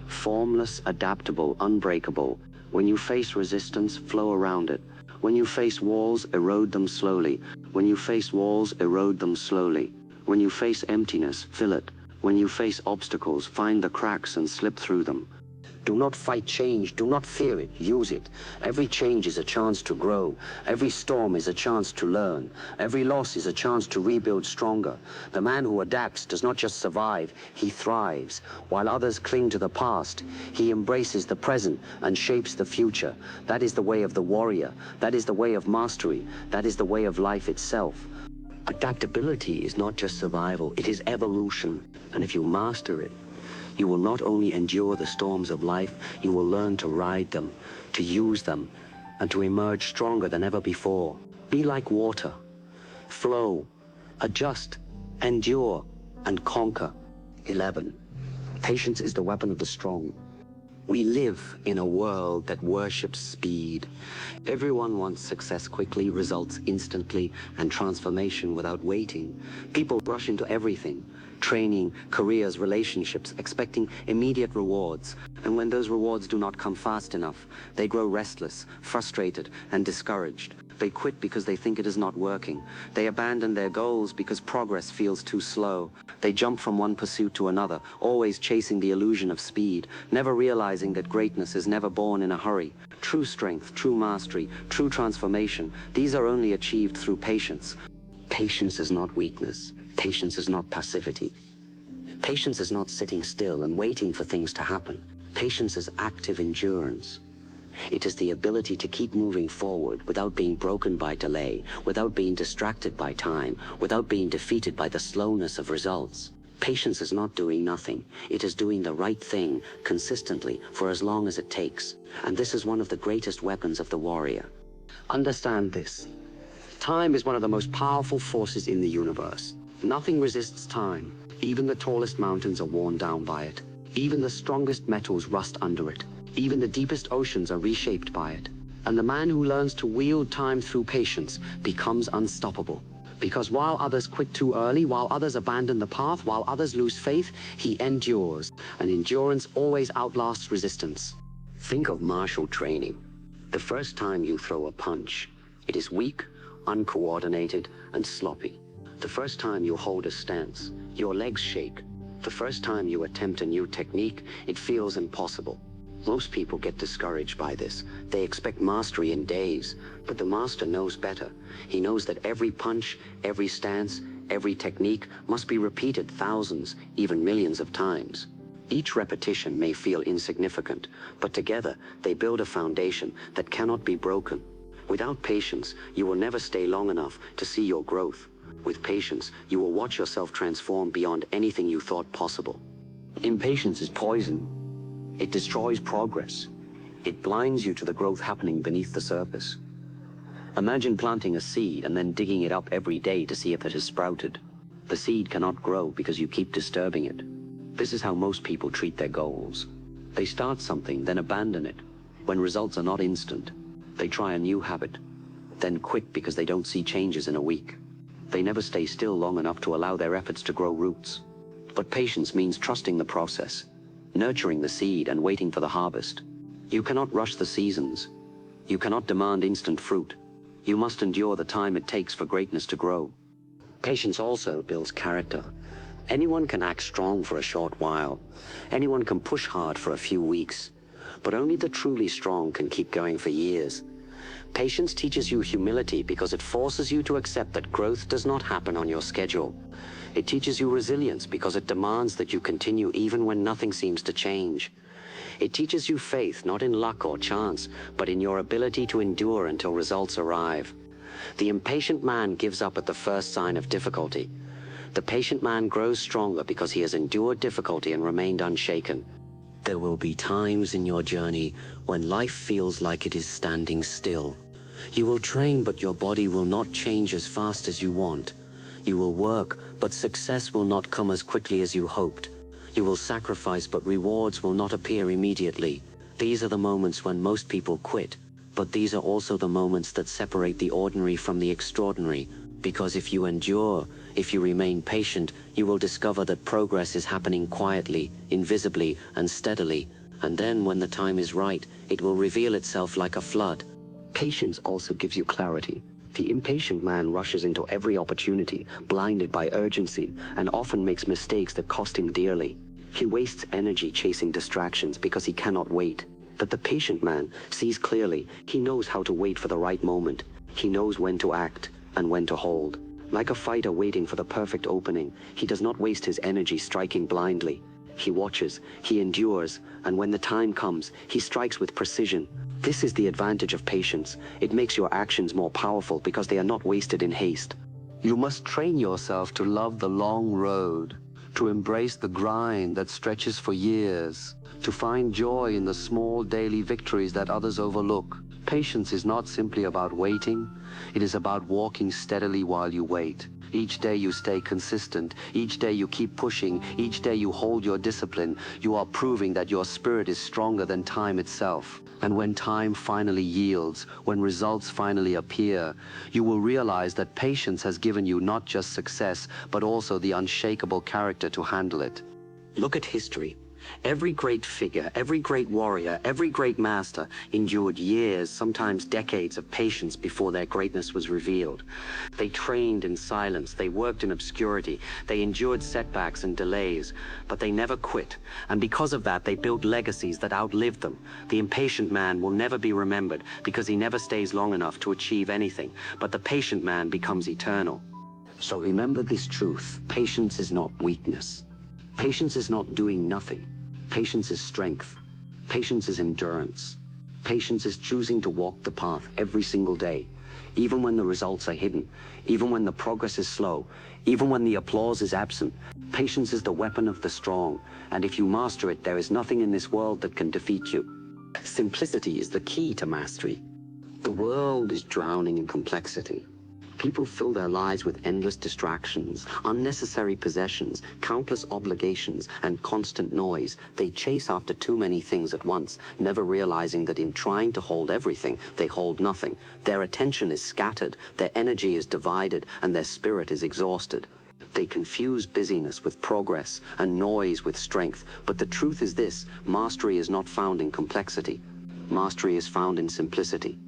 formless, adaptable, unbreakable. When you face resistance, flow around it. When you face walls, erode them slowly. When you face walls, erode them slowly. When you face emptiness, fill it. When you face obstacles, find the cracks and slip through them. Do not fight change, do not fear it, use it. Every change is a chance to grow. Every storm is a chance to learn. Every loss is a chance to rebuild stronger. The man who adapts does not just survive, he thrives. While others cling to the past, he embraces the present and shapes the future. That is the way of the warrior. That is the way of mastery. That is the way of life itself. Adaptability is not just survival, it is evolution. And if you master it, you will not only endure the storms of life, you will learn to ride them, to use them, and to emerge stronger than ever before. Be like water. Flow, adjust, endure, and conquer. 11. Patience is the weapon of the strong. We live in a world that worships speed. Everyone wants success quickly, results instantly, and transformation without waiting. People rush into everything. Training, careers, relationships, expecting immediate rewards. And when those rewards do not come fast enough, they grow restless, frustrated, and discouraged. They quit because they think it is not working. They abandon their goals because progress feels too slow. They jump from one pursuit to another, always chasing the illusion of speed, never realizing that greatness is never born in a hurry. True strength, true mastery, true transformation, these are only achieved through patience. Patience is not weakness. Patience is not passivity. Patience is not sitting still and waiting for things to happen. Patience is active endurance. It is the ability to keep moving forward without being broken by delay, without being distracted by time, without being defeated by the slowness of results. Patience is not doing nothing. It is doing the right thing consistently for as long as it takes. And this is one of the greatest weapons of the warrior. Understand this. Time is one of the most powerful forces in the universe. Nothing resists time. Even the tallest mountains are worn down by it. Even the strongest metals rust under it. Even the deepest oceans are reshaped by it. And the man who learns to wield time through patience becomes unstoppable. Because while others quit too early, while others abandon the path, while others lose faith, he endures. And endurance always outlasts resistance. Think of martial training. The first time you throw a punch, it is weak, uncoordinated, and sloppy. The first time you hold a stance, your legs shake. The first time you attempt a new technique, it feels impossible. Most people get discouraged by this. They expect mastery in days, but the master knows better. He knows that every punch, every stance, every technique must be repeated thousands, even millions of times. Each repetition may feel insignificant, but together they build a foundation that cannot be broken. Without patience, you will never stay long enough to see your growth. With patience, you will watch yourself transform beyond anything you thought possible. Impatience is poison. It destroys progress. It blinds you to the growth happening beneath the surface. Imagine planting a seed and then digging it up every day to see if it has sprouted. The seed cannot grow because you keep disturbing it. This is how most people treat their goals. They start something, then abandon it. When results are not instant, they try a new habit, then quit because they don't see changes in a week. They never stay still long enough to allow their efforts to grow roots. But patience means trusting the process, nurturing the seed and waiting for the harvest. You cannot rush the seasons. You cannot demand instant fruit. You must endure the time it takes for greatness to grow. Patience also builds character. Anyone can act strong for a short while. Anyone can push hard for a few weeks. But only the truly strong can keep going for years. Patience teaches you humility because it forces you to accept that growth does not happen on your schedule. It teaches you resilience because it demands that you continue even when nothing seems to change. It teaches you faith not in luck or chance, but in your ability to endure until results arrive. The impatient man gives up at the first sign of difficulty. The patient man grows stronger because he has endured difficulty and remained unshaken. There will be times in your journey when life feels like it is standing still. You will train, but your body will not change as fast as you want. You will work, but success will not come as quickly as you hoped. You will sacrifice, but rewards will not appear immediately. These are the moments when most people quit, but these are also the moments that separate the ordinary from the extraordinary. Because if you endure, if you remain patient, you will discover that progress is happening quietly, invisibly, and steadily. And then, when the time is right, it will reveal itself like a flood. Patience also gives you clarity. The impatient man rushes into every opportunity, blinded by urgency, and often makes mistakes that cost him dearly. He wastes energy chasing distractions because he cannot wait. But the patient man sees clearly. He knows how to wait for the right moment. He knows when to act and when to hold. Like a fighter waiting for the perfect opening, he does not waste his energy striking blindly. He watches, he endures, and when the time comes, he strikes with precision. This is the advantage of patience. It makes your actions more powerful because they are not wasted in haste. You must train yourself to love the long road, to embrace the grind that stretches for years, to find joy in the small daily victories that others overlook. Patience is not simply about waiting. It is about walking steadily while you wait. Each day you stay consistent. Each day you keep pushing. Each day you hold your discipline. You are proving that your spirit is stronger than time itself. And when time finally yields, when results finally appear, you will realize that patience has given you not just success, but also the unshakable character to handle it. Look at history. Every great figure, every great warrior, every great master endured years, sometimes decades of patience before their greatness was revealed. They trained in silence, they worked in obscurity, they endured setbacks and delays, but they never quit. And because of that, they built legacies that outlived them. The impatient man will never be remembered because he never stays long enough to achieve anything, but the patient man becomes eternal. So remember this truth: patience is not weakness. Patience is not doing nothing. Patience is strength. Patience is endurance. Patience is choosing to walk the path every single day, even when the results are hidden, even when the progress is slow, even when the applause is absent. Patience is the weapon of the strong, and if you master it, there is nothing in this world that can defeat you. Simplicity is the key to mastery. The world is drowning in complexity. People fill their lives with endless distractions, unnecessary possessions, countless obligations, and constant noise. They chase after too many things at once, never realizing that in trying to hold everything, they hold nothing. Their attention is scattered, their energy is divided, and their spirit is exhausted. They confuse busyness with progress and noise with strength. But the truth is this: mastery is not found in complexity. Mastery is found in simplicity.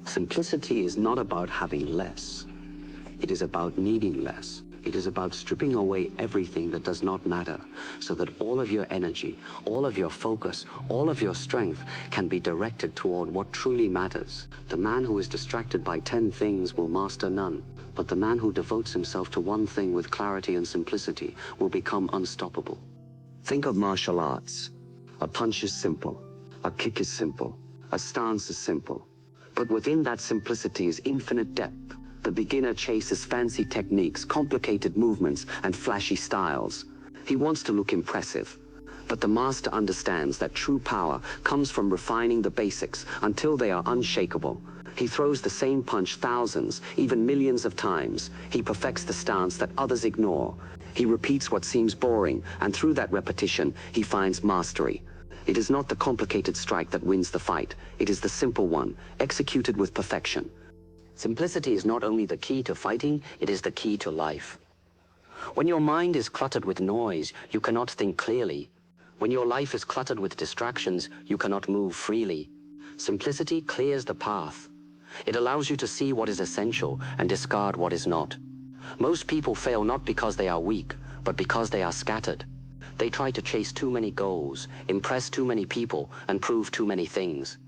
Simplicity is not about having less. It is about needing less. It is about stripping away everything that does not matter, so that all of your energy, all of your focus, all of your strength can be directed toward what truly matters. The man who is distracted by 10 things will master none, but the man who devotes himself to one thing with clarity and simplicity will become unstoppable. Think of martial arts. A punch is simple. A kick is simple. A stance is simple. But within that simplicity is infinite depth. The beginner chases fancy techniques, complicated movements, and flashy styles. He wants to look impressive. But the master understands that true power comes from refining the basics until they are unshakable. He throws the same punch thousands, even millions of times. He perfects the stance that others ignore. He repeats what seems boring, and through that repetition, he finds mastery. It is not the complicated strike that wins the fight. It is the simple one, executed with perfection. Simplicity is not only the key to fighting, it is the key to life. When your mind is cluttered with noise, you cannot think clearly. When your life is cluttered with distractions, you cannot move freely. Simplicity clears the path. It allows you to see what is essential and discard what is not. Most people fail not because they are weak, but because they are scattered. They try to chase too many goals, impress too many people, and prove too many things.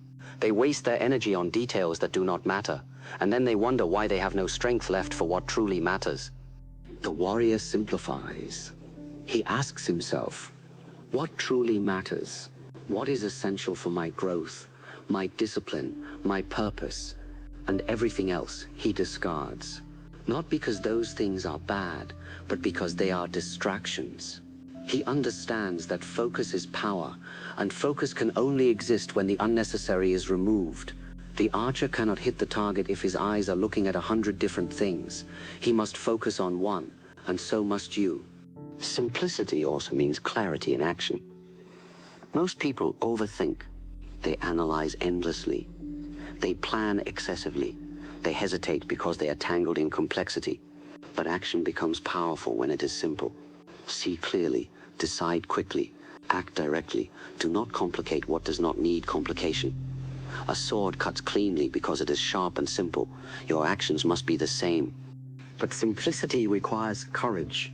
They waste their energy on details that do not matter, and then they wonder why they have no strength left for what truly matters. The warrior simplifies. He asks himself, what truly matters? What is essential for my growth, my discipline, my purpose? And everything else he discards. Not because those things are bad, but because they are distractions. He understands that focus is power, and focus can only exist when the unnecessary is removed. The archer cannot hit the target if his eyes are looking at 100 different things. He must focus on one, and so must you. Simplicity also means clarity in action. Most people overthink. They analyze endlessly. They plan excessively. They hesitate because they are tangled in complexity. But action becomes powerful when it is simple. See clearly, decide quickly, act directly. Do not complicate what does not need complication. A sword cuts cleanly because it is sharp and simple. Your actions must be the same. But simplicity requires courage,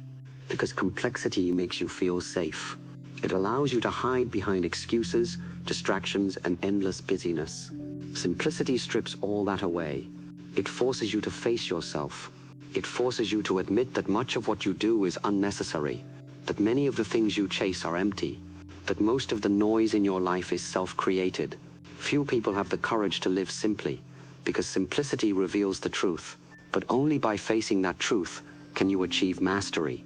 because complexity makes you feel safe. It allows you to hide behind excuses, distractions, and endless busyness. Simplicity strips all that away. It forces you to face yourself. It forces you to admit that much of what you do is unnecessary, that many of the things you chase are empty, that most of the noise in your life is self-created. Few people have the courage to live simply, because simplicity reveals the truth. But only by facing that truth can you achieve mastery.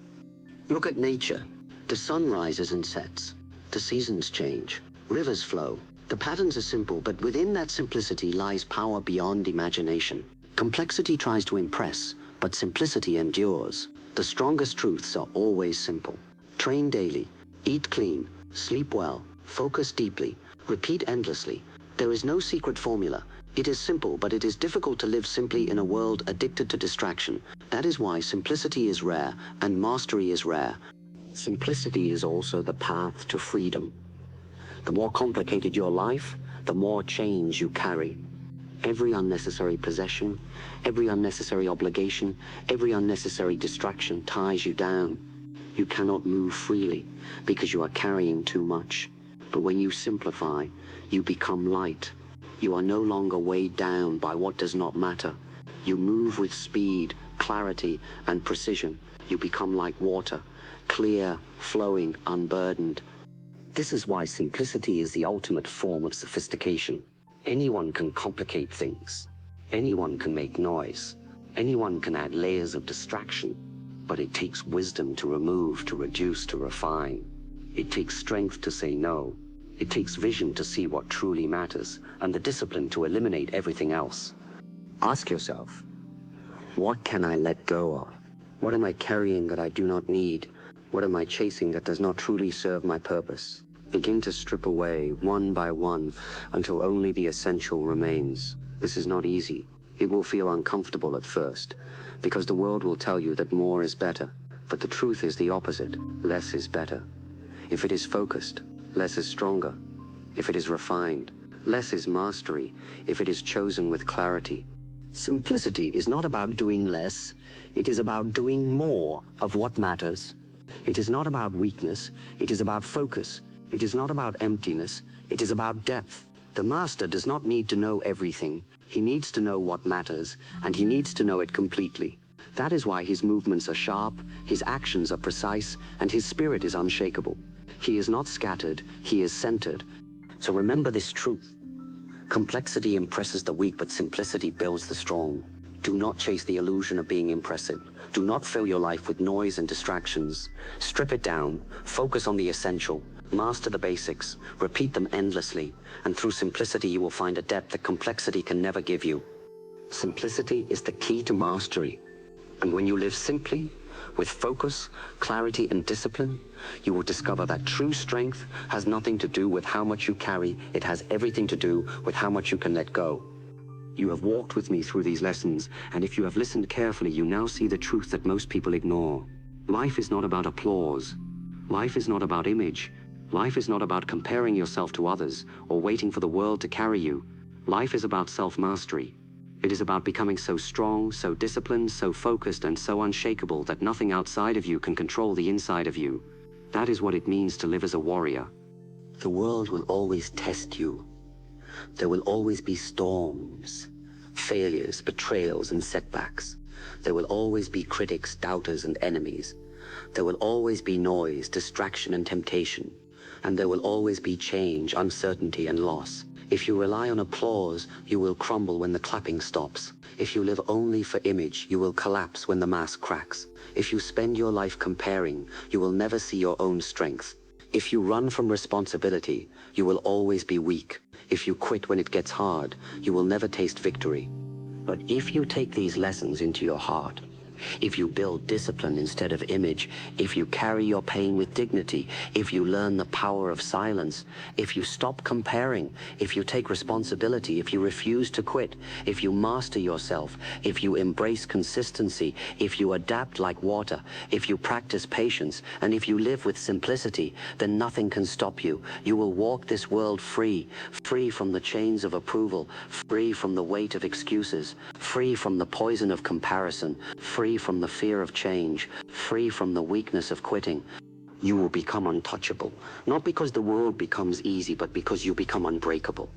Look at nature. The sun rises and sets. The seasons change. Rivers flow. The patterns are simple, but within that simplicity lies power beyond imagination. Complexity tries to impress, but simplicity endures. The strongest truths are always simple. Train daily, eat clean, sleep well, focus deeply, repeat endlessly. There is no secret formula. It is simple, but it is difficult to live simply in a world addicted to distraction. That is why simplicity is rare and mastery is rare. Simplicity is also the path to freedom. The more complicated your life, the more chains you carry. Every unnecessary possession, every unnecessary obligation, every unnecessary distraction ties you down. You cannot move freely because you are carrying too much. But when you simplify, you become light. You are no longer weighed down by what does not matter. You move with speed, clarity, and precision. You become like water, clear, flowing, unburdened. This is why simplicity is the ultimate form of sophistication. Anyone can complicate things. Anyone can make noise. Anyone can add layers of distraction. But it takes wisdom to remove, to reduce, to refine. It takes strength to say no. It takes vision to see what truly matters, and the discipline to eliminate everything else. Ask yourself, what can I let go of? What am I carrying that I do not need? What am I chasing that does not truly serve my purpose? Begin to strip away, one by one, until only the essential remains. This is not easy. It will feel uncomfortable at first, because the world will tell you that more is better. But the truth is the opposite. Less is better. If it is focused, less is stronger. If it is refined, less is mastery. If it is chosen with clarity. Simplicity is not about doing less. It is about doing more of what matters. It is not about weakness. It is about focus. It is not about emptiness. It is about depth. The master does not need to know everything. He needs to know what matters, and he needs to know it completely. That is why his movements are sharp, his actions are precise, and his spirit is unshakable. He is not scattered, he is centered. So remember this truth. Complexity impresses the weak, but simplicity builds the strong. Do not chase the illusion of being impressive. Do not fill your life with noise and distractions. Strip it down, focus on the essential, master the basics, repeat them endlessly, and through simplicity you will find a depth that complexity can never give you. Simplicity is the key to mastery. And when you live simply, with focus, clarity, and discipline, you will discover that true strength has nothing to do with how much you carry. It has everything to do with how much you can let go. You have walked with me through these lessons, and if you have listened carefully, you now see the truth that most people ignore. Life is not about applause. Life is not about image. Life is not about comparing yourself to others or waiting for the world to carry you. Life is about self-mastery. It is about becoming so strong, so disciplined, so focused, and so unshakable that nothing outside of you can control the inside of you. That is what it means to live as a warrior. The world will always test you. There will always be storms, failures, betrayals, and setbacks. There will always be critics, doubters, and enemies. There will always be noise, distraction, and temptation. And there will always be change, uncertainty, and loss. If you rely on applause, you will crumble when the clapping stops. If you live only for image, you will collapse when the mask cracks. If you spend your life comparing, you will never see your own strength. If you run from responsibility, you will always be weak. If you quit when it gets hard, you will never taste victory. But if you take these lessons into your heart, if you build discipline instead of image, if you carry your pain with dignity, if you learn the power of silence, if you stop comparing, if you take responsibility, if you refuse to quit, if you master yourself, if you embrace consistency, if you adapt like water, if you practice patience, and if you live with simplicity, then nothing can stop you. You will walk this world free, free from the chains of approval, free from the weight of excuses, free from the poison of comparison, free from the fear of change, free from the weakness of quitting. You will become untouchable, not because the world becomes easy, but because you become unbreakable.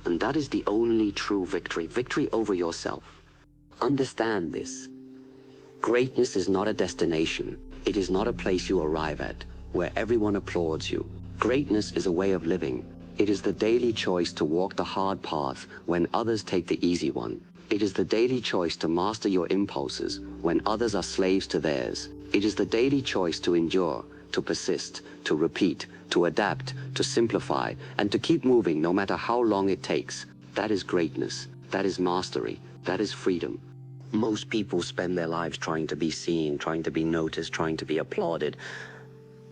And that is the only true victory, victory over yourself. Understand this. Greatness is not a destination. It is not a place you arrive at, where everyone applauds you. Greatness is a way of living. It is the daily choice to walk the hard path when others take the easy one. It is the daily choice to master your impulses when others are slaves to theirs. It is the daily choice to endure, to persist, to repeat, to adapt, to simplify, and to keep moving no matter how long it takes. That is greatness. That is mastery. That is freedom. Most people spend their lives trying to be seen, trying to be noticed, trying to be applauded.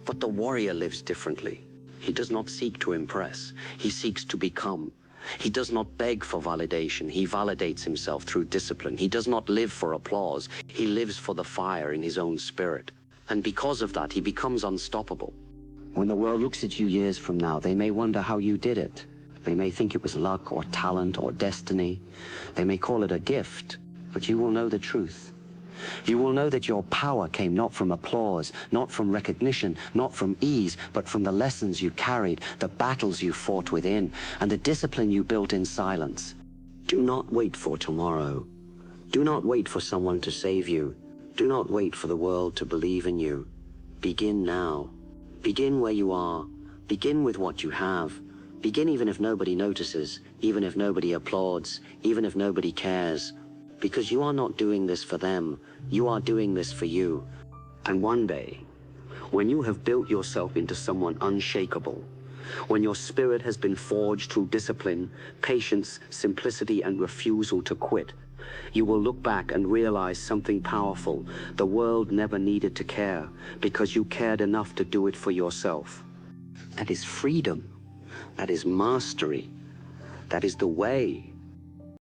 But the warrior lives differently. He does not seek to impress. He seeks to become. He does not beg for validation. He validates himself through discipline. He does not live for applause. He lives for the fire in his own spirit. And because of that, he becomes unstoppable. When the world looks at you years from now, they may wonder how you did it. They may think it was luck or talent or destiny. They may call it a gift, but you will know the truth. You will know that your power came not from applause, not from recognition, not from ease, but from the lessons you carried, the battles you fought within, and the discipline you built in silence. Do not wait for tomorrow. Do not wait for someone to save you. Do not wait for the world to believe in you. Begin now. Begin where you are. Begin with what you have. Begin even if nobody notices, even if nobody applauds, even if nobody cares. Because you are not doing this for them, you are doing this for you. And one day, when you have built yourself into someone unshakable, when your spirit has been forged through discipline, patience, simplicity, and refusal to quit, you will look back and realize something powerful. The world never needed to care because you cared enough to do it for yourself. That is freedom. That is mastery. That is the way.